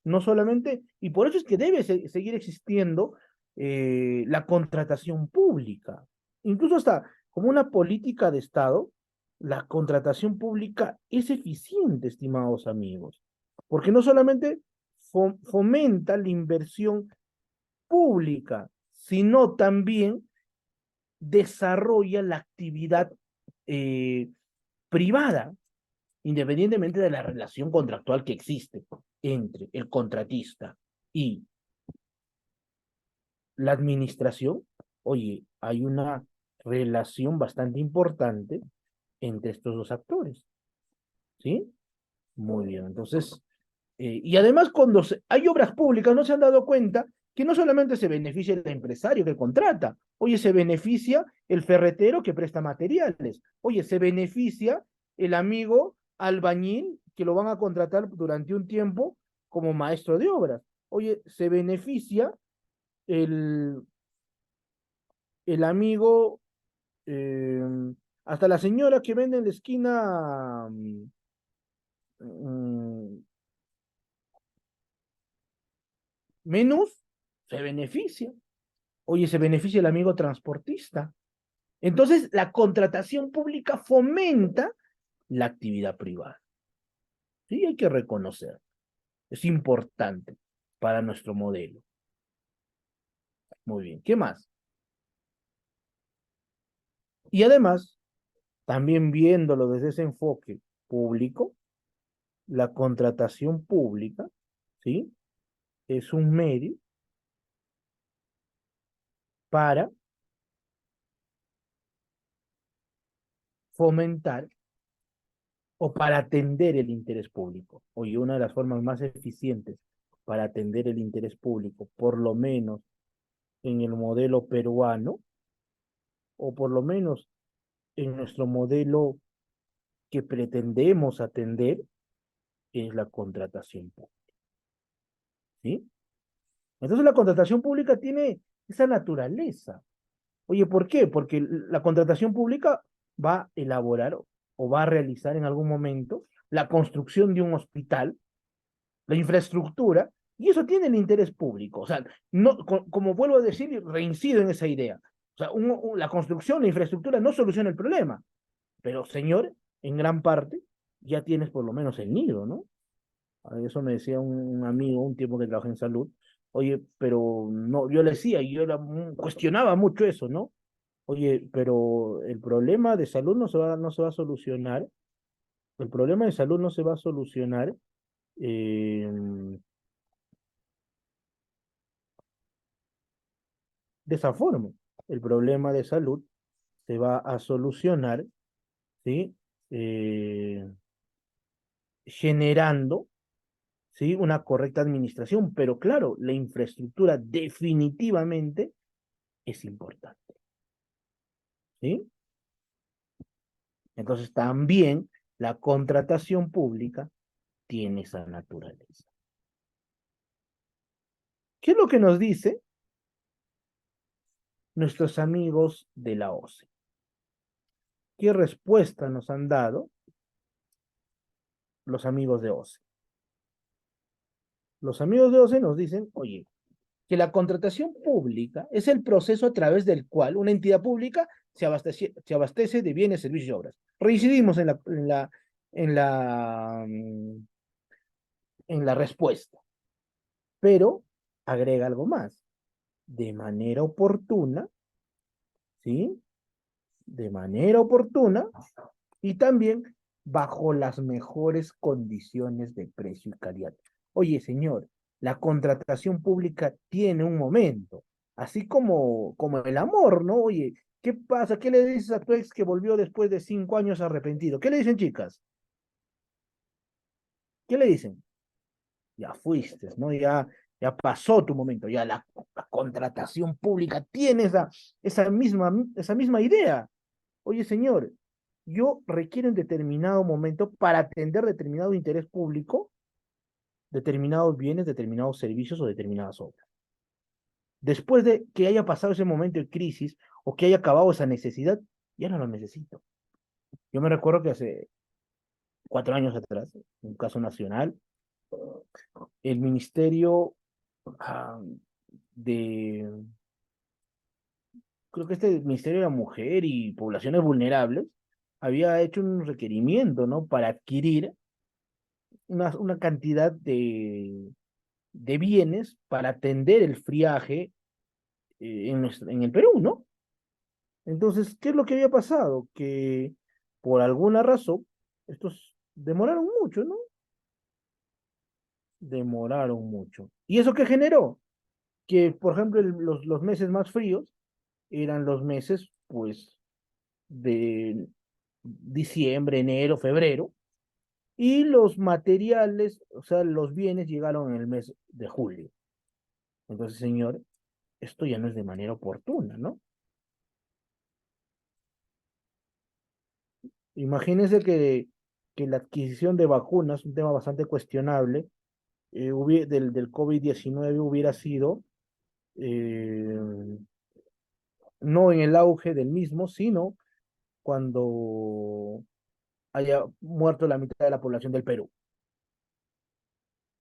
no solamente, y por eso es que debe seguir existiendo la contratación pública. Incluso hasta como una política de Estado, la contratación pública es eficiente, estimados amigos, porque no solamente fomenta la inversión pública, sino también desarrolla la actividad eh, privada, independientemente de la relación contractual que existe entre el contratista y la administración. Oye, hay una relación bastante importante entre estos dos actores, ¿sí? Muy bien, entonces, y además cuando hay obras públicas, no se han dado cuenta que no solamente se beneficia el empresario que contrata, oye, se beneficia el ferretero que presta materiales, oye, se beneficia el amigo albañil que lo van a contratar durante un tiempo como maestro de obras, oye, se beneficia el, el amigo, eh, hasta la señora que vende en la esquina mm, menús, se beneficia. Oye, se beneficia el amigo transportista. Entonces, la contratación pública fomenta la actividad privada. Sí, hay que reconocer. Es importante para nuestro modelo. Muy bien, ¿qué más? Y además, también viéndolo desde ese enfoque público, la contratación pública, ¿sí? Es un medio para fomentar o para atender el interés público. Oye, una de las formas más eficientes para atender el interés público, por lo menos en el modelo peruano, o por lo menos en nuestro modelo que pretendemos atender, es la contratación pública, ¿sí? Entonces la contratación pública tiene esa naturaleza. Oye, ¿por qué? Porque la contratación pública va a elaborar o va a realizar en algún momento la construcción de un hospital, la infraestructura, y eso tiene el interés público. O sea, no, como vuelvo a decir, reincido en esa idea. O sea, la construcción, la infraestructura no soluciona el problema, pero señor, en gran parte ya tienes por lo menos el nido, ¿no? Eso me decía un amigo un tiempo que trabajé en salud. Oye, pero no, yo le decía, y yo cuestionaba mucho eso, ¿no? Oye, pero el problema de salud no se va a solucionar, el problema de salud no se va a solucionar eh, de esa forma. El problema de salud se va a solucionar, ¿sí? Generando, ¿sí? Una correcta administración, pero claro, la infraestructura definitivamente es importante, ¿sí? Entonces también la contratación pública tiene esa naturaleza. ¿Qué es lo que nos dice nuestros amigos de la OCE? ¿Qué respuesta nos han dado los amigos de OCE? Los amigos de OCE nos dicen, oye, que la contratación pública es el proceso a través del cual una entidad pública se abastece de bienes, servicios y obras. Reincidimos en la, mm, en la respuesta, pero agrega algo más. De manera oportuna, ¿sí? De manera oportuna y también bajo las mejores condiciones de precio y calidad. Oye, señor, la contratación pública tiene un momento, así como el amor, ¿no? Oye, ¿qué pasa? ¿Qué le dices a tu ex que volvió después de 5 años arrepentido? ¿Qué le dicen, chicas? ¿Qué le dicen? Ya fuiste, ¿no? Ya pasó tu momento, ya la contratación pública tiene esa misma idea. Oye, señor, yo requiero en determinado momento para atender determinado interés público, determinados bienes, determinados servicios o determinadas obras. Después de que haya pasado ese momento de crisis o que haya acabado esa necesidad, ya no lo necesito. Yo me recuerdo que hace 4 años atrás, un caso nacional, el Ministerio ah, de, creo que este Ministerio de la Mujer y Poblaciones Vulnerables, había hecho un requerimiento, ¿no? Para adquirir una cantidad de bienes para atender el friaje en el Perú, ¿no? Entonces, ¿qué es lo que había pasado? Que por alguna razón, estos demoraron mucho, ¿no? Demoraron mucho. ¿Y eso qué generó? Que, por ejemplo, los meses más fríos eran los meses, pues, de diciembre, enero, febrero, y los materiales, o sea, los bienes llegaron en el mes de julio. Entonces, señor, esto ya no es de manera oportuna, ¿no? Imagínense que la adquisición de vacunas, un tema bastante cuestionable, del COVID-19 hubiera sido eh, no en el auge del mismo, sino cuando haya muerto la mitad de la población del Perú.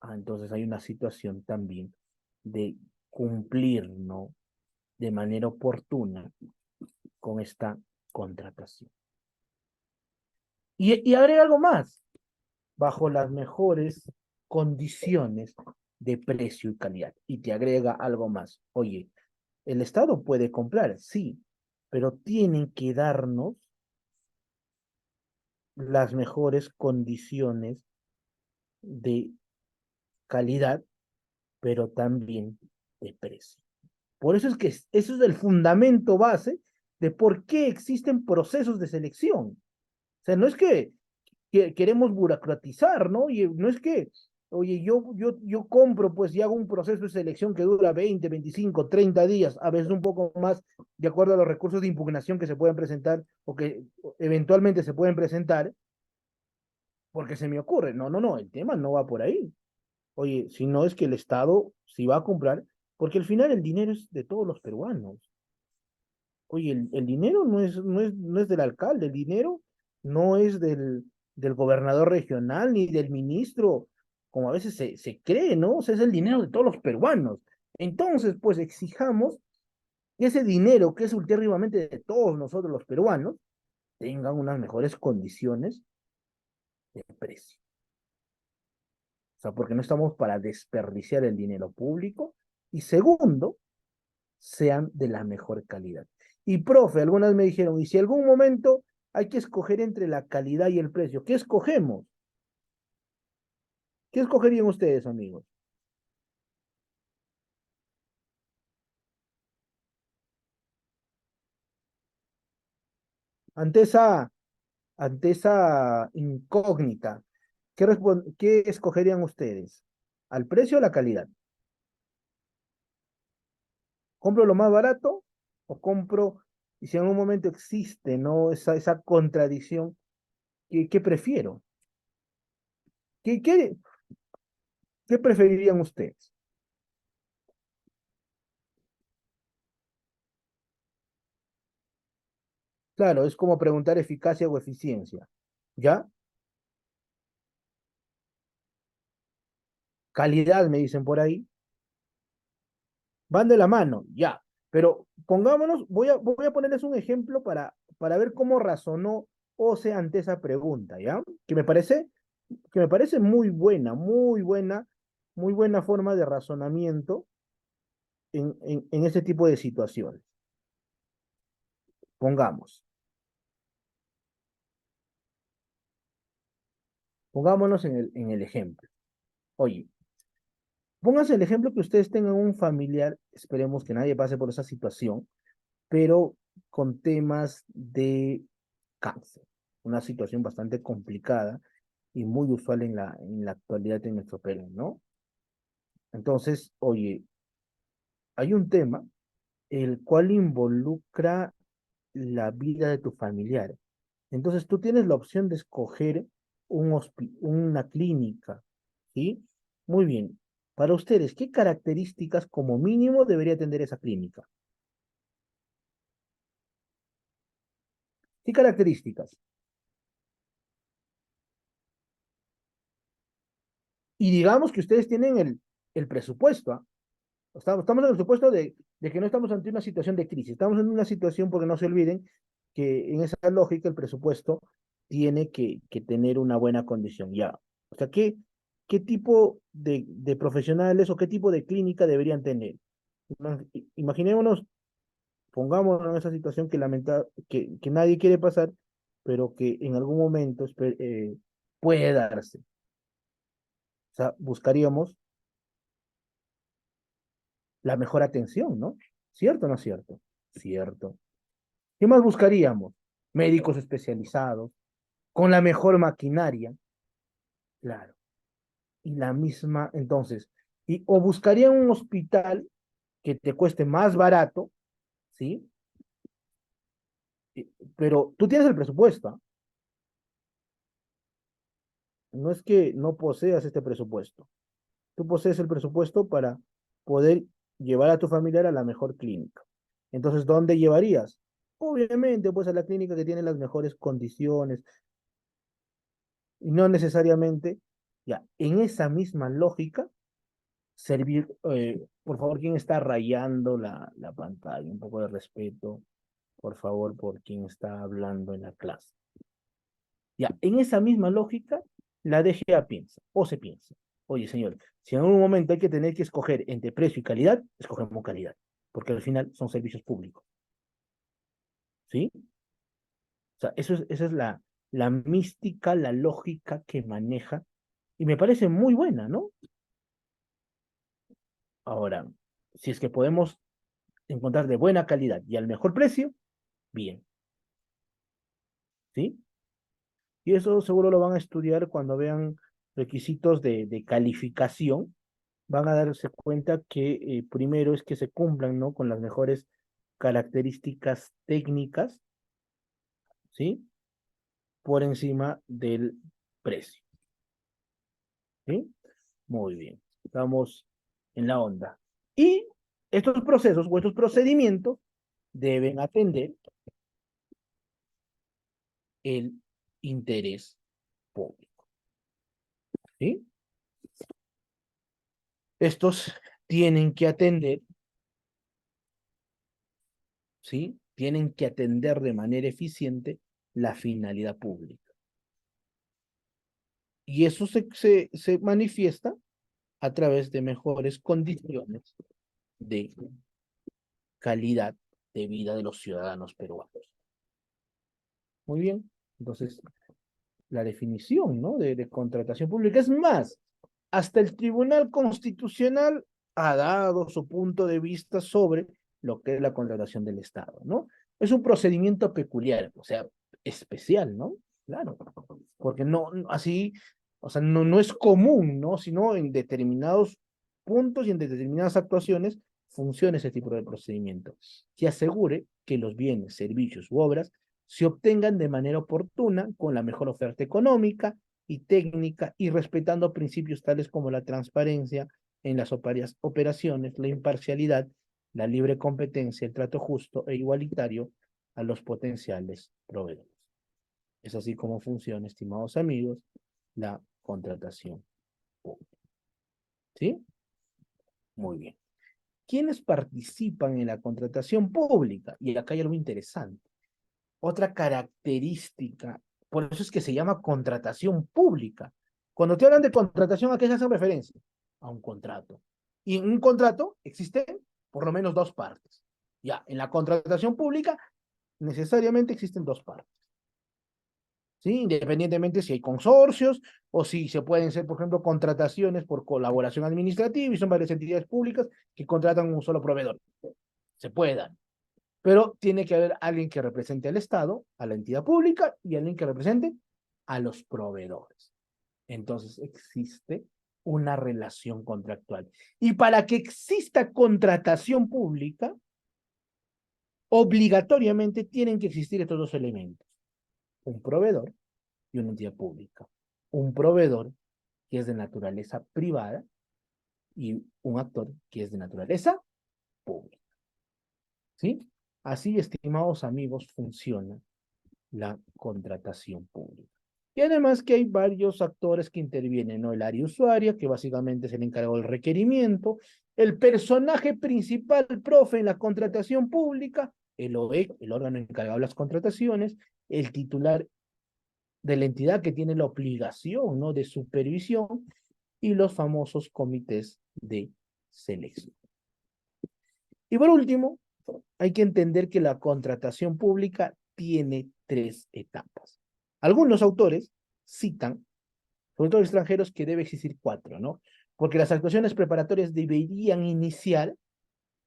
Entonces hay una situación también de cumplir, ¿no? De manera oportuna con esta contratación. Y agrega algo más, bajo las mejores condiciones de precio y calidad. Y te agrega algo más. Oye, el Estado puede comprar, sí, pero tienen que darnos las mejores condiciones de calidad, pero también de precio. Por eso es que eso es el fundamento base de por qué existen procesos de selección. O sea, no es que queremos burocratizar, ¿no? Y no es que, oye, yo compro, pues, y hago un proceso de selección que dura 20, 25, 30 días, a veces un poco más, de acuerdo a los recursos de impugnación que se pueden presentar o que eventualmente se pueden presentar, porque se me ocurre. No, no, no, el tema no va por ahí. Oye, si no es que el Estado si va a comprar, porque al final el dinero es de todos los peruanos. Oye, el dinero no es del alcalde, el dinero no es del gobernador regional ni del ministro, como a veces se cree, ¿no? O sea, es el dinero de todos los peruanos. Entonces, pues exijamos que ese dinero, que es ulteriormente de todos nosotros los peruanos, tengan unas mejores condiciones de precio. O sea, porque no estamos para desperdiciar el dinero público. Y segundo, sean de la mejor calidad. Y profe, algunas me dijeron, y si algún momento hay que escoger entre la calidad y el precio, ¿qué escogemos? ¿Qué escogerían ustedes, amigos? Ante esa incógnita, ¿qué escogerían ustedes? ¿Al precio o la calidad? ¿Compro lo más barato o compro, y si en un momento existe, ¿no? Esa contradicción, ¿qué prefiero? ¿Qué, qué, qué preferirían ustedes? Claro, es como preguntar eficacia o eficiencia. ¿Ya? Calidad, me dicen por ahí. Van de la mano, ya. Pero pongámonos, voy a ponerles un ejemplo para ver cómo razonó Ose ante esa pregunta, ¿ya? Que me parece muy buena forma de razonamiento en ese tipo de situaciones. Pongamos, pongámonos en el ejemplo. Oye, pónganse el ejemplo que ustedes tengan un familiar, esperemos que nadie pase por esa situación, pero con temas de cáncer, una situación bastante complicada y muy usual en la actualidad en nuestro Perú, ¿no? Entonces, oye, hay un tema el cual involucra la vida de tu familiar. Entonces, tú tienes la opción de escoger una clínica, ¿sí? Muy bien. Para ustedes, ¿qué características como mínimo debería tener esa clínica? ¿Qué características? Y digamos que ustedes tienen el presupuesto, ¿ah? Estamos en el supuesto de que no estamos ante una situación de crisis, estamos en una situación porque no se olviden que en esa lógica el presupuesto tiene que tener una buena condición, ya. O sea, ¿qué tipo de profesionales o qué tipo de clínica deberían tener? Imaginémonos, pongámonos en esa situación que nadie quiere pasar, pero que en algún momento puede darse. O sea, buscaríamos la mejor atención, ¿no? ¿Cierto o no es cierto? Cierto. ¿Qué más buscaríamos? Médicos especializados, con la mejor maquinaria, claro. Y la misma, entonces, o buscarían un hospital que te cueste más barato, ¿sí? Pero tú tienes el presupuesto, ¿ah? No es que no poseas este presupuesto. Tú posees el presupuesto para poder llevar a tu familiar a la mejor clínica. Entonces, ¿dónde llevarías? Obviamente, pues a la clínica que tiene las mejores condiciones y no necesariamente, ya, en esa misma lógica, por favor, ¿quién está rayando la pantalla? Un poco de respeto, por favor, por quien está hablando en la clase. Ya, en esa misma lógica, la DGA piensa, o se piensa, oye, señor, si en algún momento hay que tener que escoger entre precio y calidad, escogemos calidad, porque al final son servicios públicos, ¿sí? O sea, esa es la mística, la lógica que maneja Y me parece muy buena, ¿no? Ahora, si es que podemos encontrar de buena calidad y al mejor precio, bien, ¿sí? Y eso seguro lo van a estudiar cuando vean requisitos de calificación. Van a darse cuenta que primero es que se cumplan, ¿no? Con las mejores características técnicas, ¿sí? Por encima del precio, ¿sí? Muy bien, estamos en la onda. Y estos procesos o estos procedimientos deben atender el interés público, ¿sí? Estos tienen que atender, ¿sí? Tienen que atender de manera eficiente la finalidad pública. Y eso se manifiesta a través de mejores condiciones de calidad de vida de los ciudadanos peruanos. Muy bien, entonces la definición, ¿no? de contratación pública. Es más, hasta el Tribunal Constitucional ha dado su punto de vista sobre lo que es la contratación del Estado, ¿no? Es un procedimiento peculiar, o sea, especial, ¿no? Claro, porque no, así, o sea, no es común, ¿no? Sino en determinados puntos y en determinadas actuaciones funciona ese tipo de procedimiento, que asegure que los bienes, servicios u obras se obtengan de manera oportuna, con la mejor oferta económica y técnica, y respetando principios tales como la transparencia en las operaciones, la imparcialidad, la libre competencia, el trato justo e igualitario a los potenciales proveedores. Es así como funciona, estimados amigos, la contratación pública. ¿Sí? Muy bien. ¿Quiénes participan en la contratación pública? Y acá hay algo interesante. Otra característica, por eso es que se llama contratación pública. Cuando te hablan de contratación, ¿a qué se hacen referencia? A un contrato. Y en un contrato existen por lo menos dos partes. Ya, en la contratación pública necesariamente existen dos partes. ¿Sí? Independientemente si hay consorcios o si se pueden ser, por ejemplo, contrataciones por colaboración administrativa y son varias entidades públicas que contratan un solo proveedor. Se puede dar. Pero tiene que haber alguien que represente al Estado, a la entidad pública y alguien que represente a los proveedores. Entonces existe una relación contractual. Y para que exista contratación pública, obligatoriamente tienen que existir estos dos elementos: un proveedor y una entidad pública. Un proveedor que es de naturaleza privada y un actor que es de naturaleza pública. ¿Sí? Así, estimados amigos, funciona la contratación pública. Y además que hay varios actores que intervienen, ¿no? El área usuaria, que básicamente es el encargado del requerimiento, el personaje principal, profe, en la contratación pública, el OEC, el órgano encargado de las contrataciones, el titular de la entidad que tiene la obligación, ¿no? de supervisión, y los famosos comités de selección. Y por último, hay que entender que la contratación pública tiene tres etapas. Algunos autores citan, sobre todo extranjeros, que debe existir cuatro, ¿no? Porque las actuaciones preparatorias deberían iniciar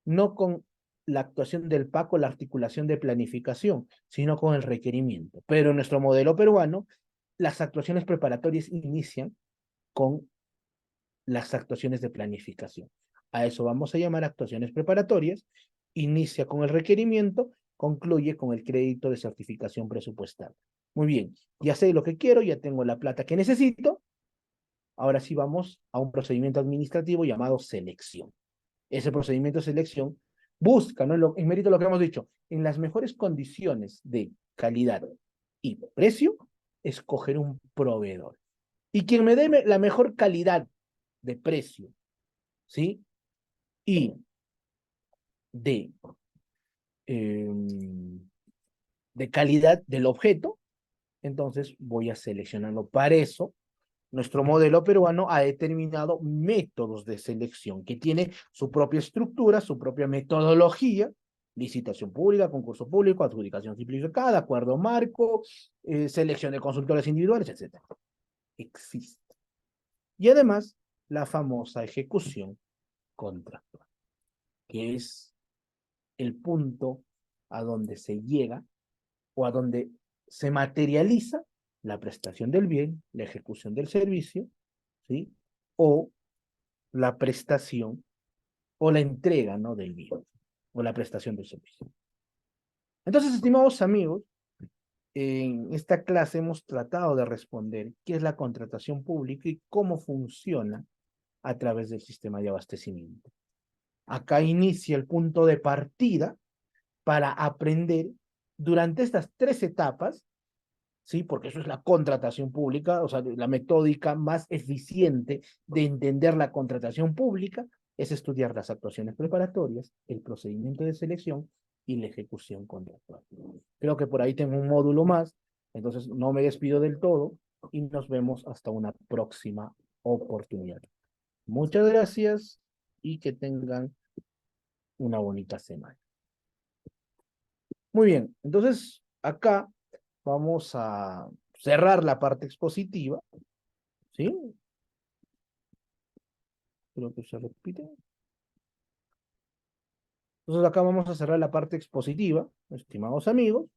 no con la actuación del PAC o la articulación de planificación, sino con el requerimiento. Pero en nuestro modelo peruano, las actuaciones preparatorias inician con las actuaciones de planificación. A eso vamos a llamar actuaciones preparatorias. Inicia con el requerimiento, concluye con el crédito de certificación presupuestal. Muy bien, ya sé lo que quiero, ya tengo la plata que necesito. Ahora sí vamos a un procedimiento administrativo llamado selección. Ese procedimiento de selección busca, ¿no? En mérito de lo que hemos dicho, en las mejores condiciones de calidad y precio, escoger un proveedor. Y quien me dé la mejor calidad de precio, ¿sí? Y de, eh, de calidad del objeto, entonces voy a seleccionarlo. Para eso, nuestro modelo peruano ha determinado métodos de selección que tiene su propia estructura, su propia metodología: licitación pública, concurso público, adjudicación simplificada, acuerdo marco, selección de consultores individuales, etc. Existe. Y además, la famosa ejecución contractual, que es el punto a donde se llega o a donde se materializa la prestación del bien, la ejecución del servicio, ¿sí? O la prestación o la entrega, ¿no?, del bien o la prestación del servicio. Entonces, estimados amigos, en esta clase hemos tratado de responder qué es la contratación pública y cómo funciona a través del sistema de abastecimiento. Acá inicia el punto de partida para aprender durante estas 3 etapas, ¿sí? Porque eso es la contratación pública, o sea, la metódica más eficiente de entender la contratación pública es estudiar las actuaciones preparatorias, el procedimiento de selección y la ejecución contractual. Creo que por ahí tengo un módulo más, entonces no me despido del todo y nos vemos hasta una próxima oportunidad. Muchas gracias y que tengan una bonita semana. Muy bien, entonces acá vamos a cerrar la parte expositiva, ¿sí? Creo que se repite. Entonces acá vamos a cerrar la parte expositiva, estimados amigos,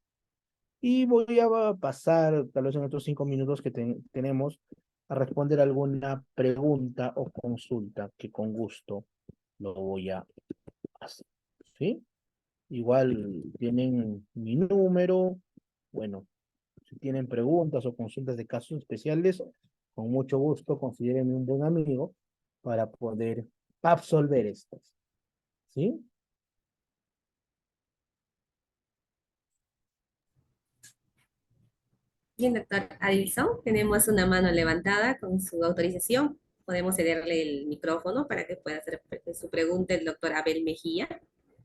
y voy a pasar, tal vez en estos 5 minutos que tenemos, a responder alguna pregunta o consulta que con gusto lo voy a hacer, ¿sí? Igual tienen mi número, bueno, si tienen preguntas o consultas de casos especiales, con mucho gusto considérenme un buen amigo para poder absolver estas, ¿sí? Bien, doctor Adilson, tenemos una mano levantada con su autorización. Podemos cederle el micrófono para que pueda hacer su pregunta el doctor Abel Mejía.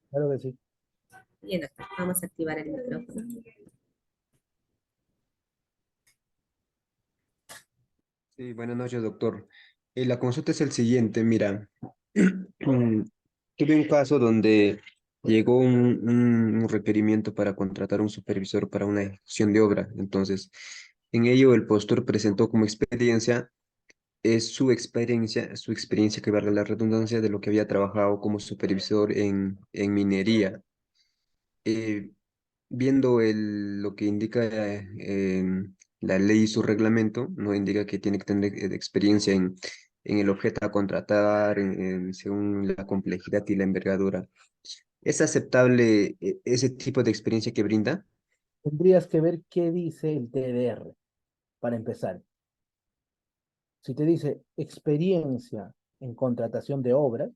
Claro que sí. Bien, doctor, vamos a activar el micrófono. Sí, buenas noches, doctor. La consulta es el siguiente, mira, tuve un caso donde llegó un requerimiento para contratar un supervisor para una ejecución de obra. Entonces, en ello el postor presentó como experiencia, es su experiencia que valga la redundancia de lo que había trabajado como supervisor en minería. Eh, Viendo lo que indica la ley y su reglamento, no indica que tiene que tener experiencia en el objeto a contratar, según la complejidad y la envergadura. ¿Es aceptable ese tipo de experiencia que brinda? Tendrías que ver qué dice el TDR, para empezar. Si te dice experiencia en contratación de obras,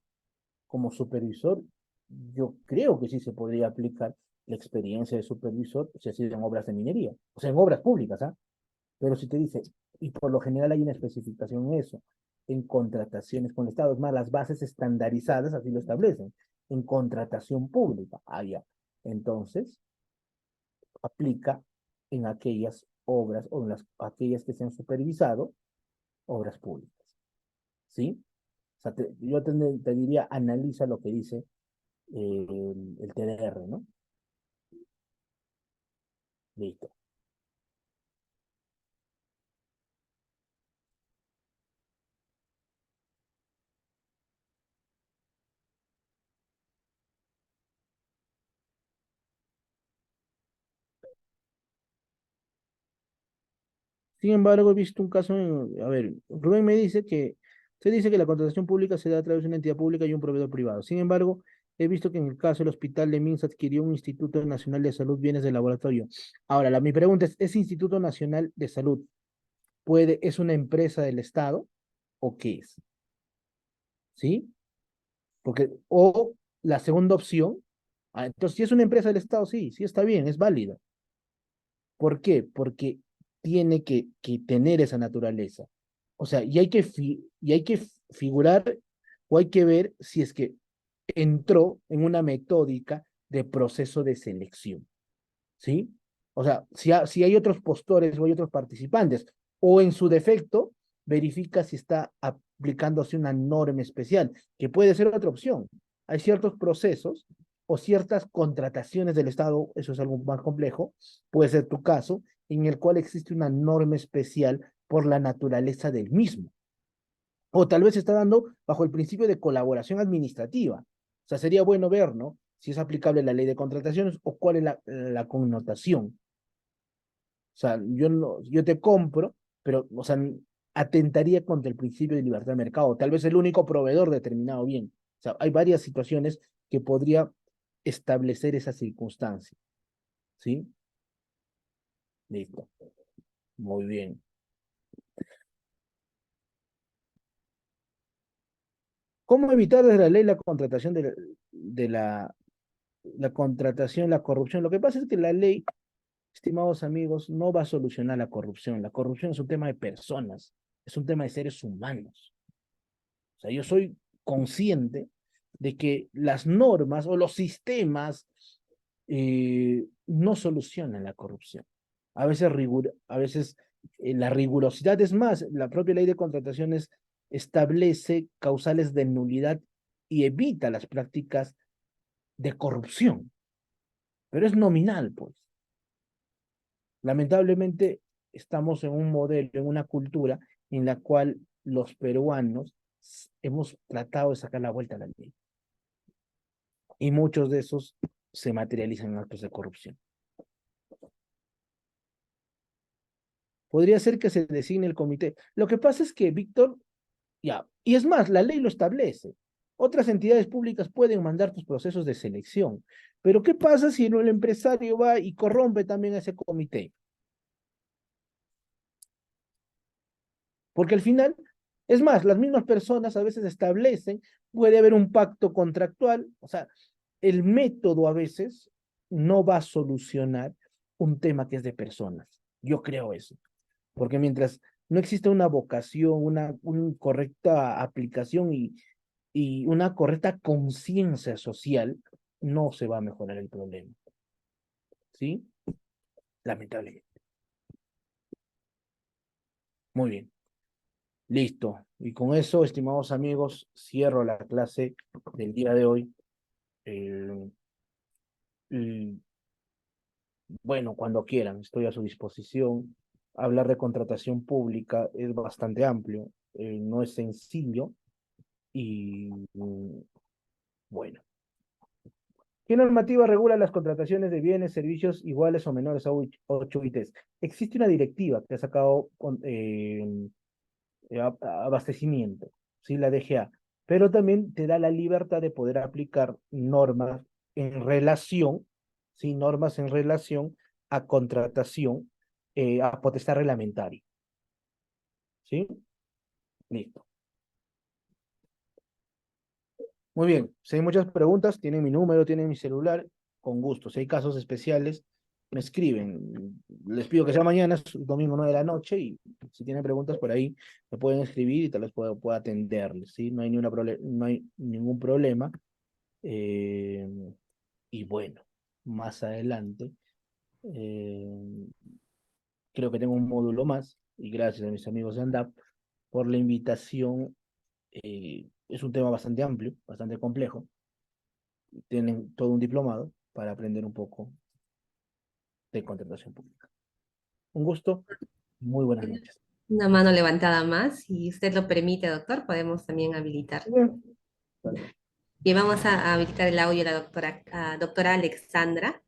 como supervisor, yo creo que sí se podría aplicar la experiencia de supervisor si ha sido en obras de minería, o sea, en obras públicas, ¿ah? Pero si te dice, y por lo general hay una especificación en eso, en contrataciones con el Estado, es más, las bases estandarizadas así lo establecen, en contratación pública, allá. Entonces, aplica en aquellas obras o en aquellas que se han supervisado, obras públicas, ¿sí? O sea, yo te diría, analiza lo que dice el TDR, ¿no? Listo. Sin embargo, he visto un caso, a ver, Rubén me dice que, se dice que la contratación pública se da a través de una entidad pública y un proveedor privado. Sin embargo, he visto que en el caso del Hospital de Minsa adquirió un Instituto Nacional de Salud Bienes de Laboratorio. Ahora, mi pregunta es, ¿ese Instituto Nacional de Salud es una empresa del Estado o qué es? ¿Sí? Porque, o la segunda opción, entonces si es una empresa del Estado, sí, sí está bien, es válida. ¿Por qué? Porque tiene que tener esa naturaleza. O sea, y hay que figurar o hay que ver si es que entró en una metódica de proceso de selección, ¿sí? O sea, si hay otros postores o hay otros participantes, o en su defecto, verifica si está aplicándose una norma especial, que puede ser otra opción. Hay ciertos procesos o ciertas contrataciones del Estado, eso es algo más complejo, puede ser tu caso, en el cual existe una norma especial por la naturaleza del mismo, O tal vez se está dando bajo el principio de colaboración administrativa. O sea, sería bueno ver, ¿no? Si es aplicable la ley de contrataciones o cuál es la connotación. O sea, yo te compro, pero, o sea, atentaría contra el principio de libertad de mercado. Tal vez el único proveedor determinado bien. O sea, hay varias situaciones que podría establecer esa circunstancia. ¿Sí? Listo. Muy bien. ¿Cómo evitar desde la ley la contratación la contratación, la corrupción? Lo que pasa es que la ley, estimados amigos, no va a solucionar la corrupción. La corrupción es un tema de personas, es un tema de seres humanos. O sea, yo soy consciente de que las normas o los sistemas no solucionan la corrupción. A veces la rigurosidad es más, la propia ley de contrataciones establece causales de nulidad y evita las prácticas de corrupción, pero es nominal, pues. Lamentablemente estamos en un modelo, en una cultura en la cual los peruanos hemos tratado de sacar la vuelta a la ley. Y muchos de esos se materializan en actos de corrupción. Podría ser que se designe el comité. Lo que pasa es que, Víctor, ya, y es más, la ley lo establece. Otras entidades públicas pueden mandar tus procesos de selección. Pero ¿qué pasa si el empresario va y corrompe también a ese comité? Porque al final, es más, las mismas personas a veces establecen, puede haber un pacto contractual, o sea, el método a veces no va a solucionar un tema que es de personas. Yo creo eso. Porque mientras no existe una vocación, una correcta aplicación y una correcta conciencia social, no se va a mejorar el problema. ¿Sí? Lamentablemente. Muy bien. Listo. Y con eso, estimados amigos, cierro la clase del día de hoy. Y, bueno, cuando quieran, estoy a su disposición. Hablar de contratación pública es bastante amplio, no es sencillo y bueno. ¿Qué normativa regula las contrataciones de bienes, servicios iguales o menores a 8 ITs? Existe una directiva que ha sacado abastecimiento, ¿sí? La DGA, pero también te da la libertad de poder aplicar normas en relación, ¿sí? Normas en relación a contratación, a potestad reglamentaria, ¿sí? Listo. Muy bien, si hay muchas preguntas, tienen mi número, tienen mi celular, con gusto. Si hay casos especiales, me escriben. Les pido que sea mañana, es domingo 9 de la noche, y si tienen preguntas por ahí, me pueden escribir y tal vez pueda atenderles, ¿sí? No hay, no hay ningún problema. Eh, y bueno, más adelante, eh, creo que tengo un módulo más, y gracias a mis amigos de ANDAP por la invitación. Es un tema bastante amplio, bastante complejo. Tienen todo un diplomado para aprender un poco de contratación pública. Un gusto, muy buenas noches. Una mano levantada más, si usted lo permite, doctor, podemos también habilitar. Bien. Y vamos a habilitar el audio de la doctora Alexandra.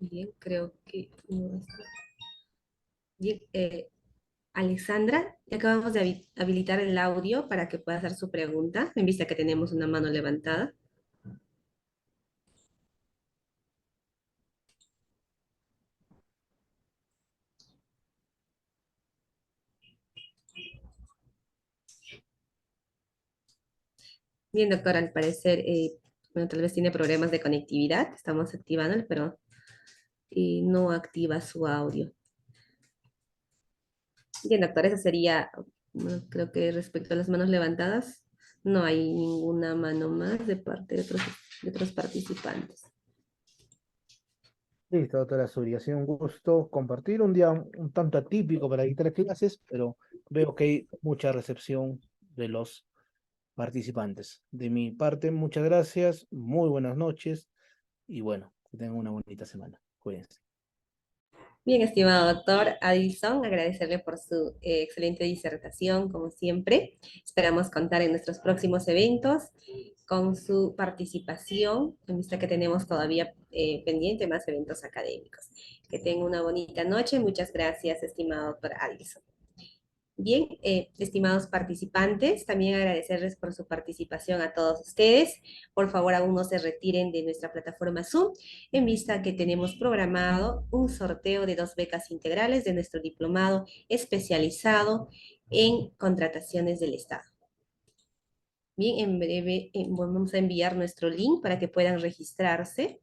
Bien, creo que no está. Bien, Alexandra, ya acabamos de habilitar el audio para que pueda hacer su pregunta, en vista que tenemos una mano levantada. Bien, doctora, al parecer, bueno, tal vez tiene problemas de conectividad. Estamos activándolo, pero no activa su audio. Bien, doctora, esa sería, bueno, creo que respecto a las manos levantadas, no hay ninguna mano más de parte de otros participantes. Listo, doctora Suri, ha sido un gusto compartir un día un tanto atípico para dictar clases, pero veo que hay mucha recepción de los participantes. De mi parte, muchas gracias, muy buenas noches y bueno, que tengan una bonita semana. Cuídense. Bien, estimado doctor Adilson, agradecerle por su excelente disertación, como siempre. Esperamos contar en nuestros próximos eventos con su participación, en vista que tenemos todavía pendiente más eventos académicos. Que tenga una bonita noche. Muchas gracias, estimado doctor Adilson. Bien, estimados participantes, también agradecerles por su participación a todos ustedes. Por favor, aún no se retiren de nuestra plataforma Zoom, en vista que tenemos programado un sorteo de 2 becas integrales de nuestro diplomado especializado en contrataciones del Estado. Bien, en breve vamos a enviar nuestro link para que puedan registrarse.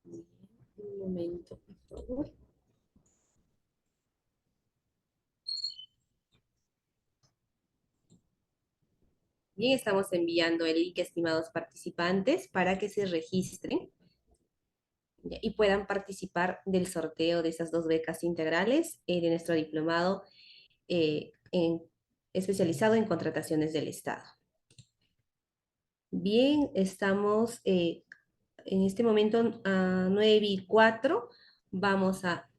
Un momento, por favor. Bien, estamos enviando el link, estimados participantes, para que se registren y puedan participar del sorteo de esas 2 becas integrales de nuestro diplomado especializado en contrataciones del Estado. Bien, estamos en este momento a 9:04. Vamos a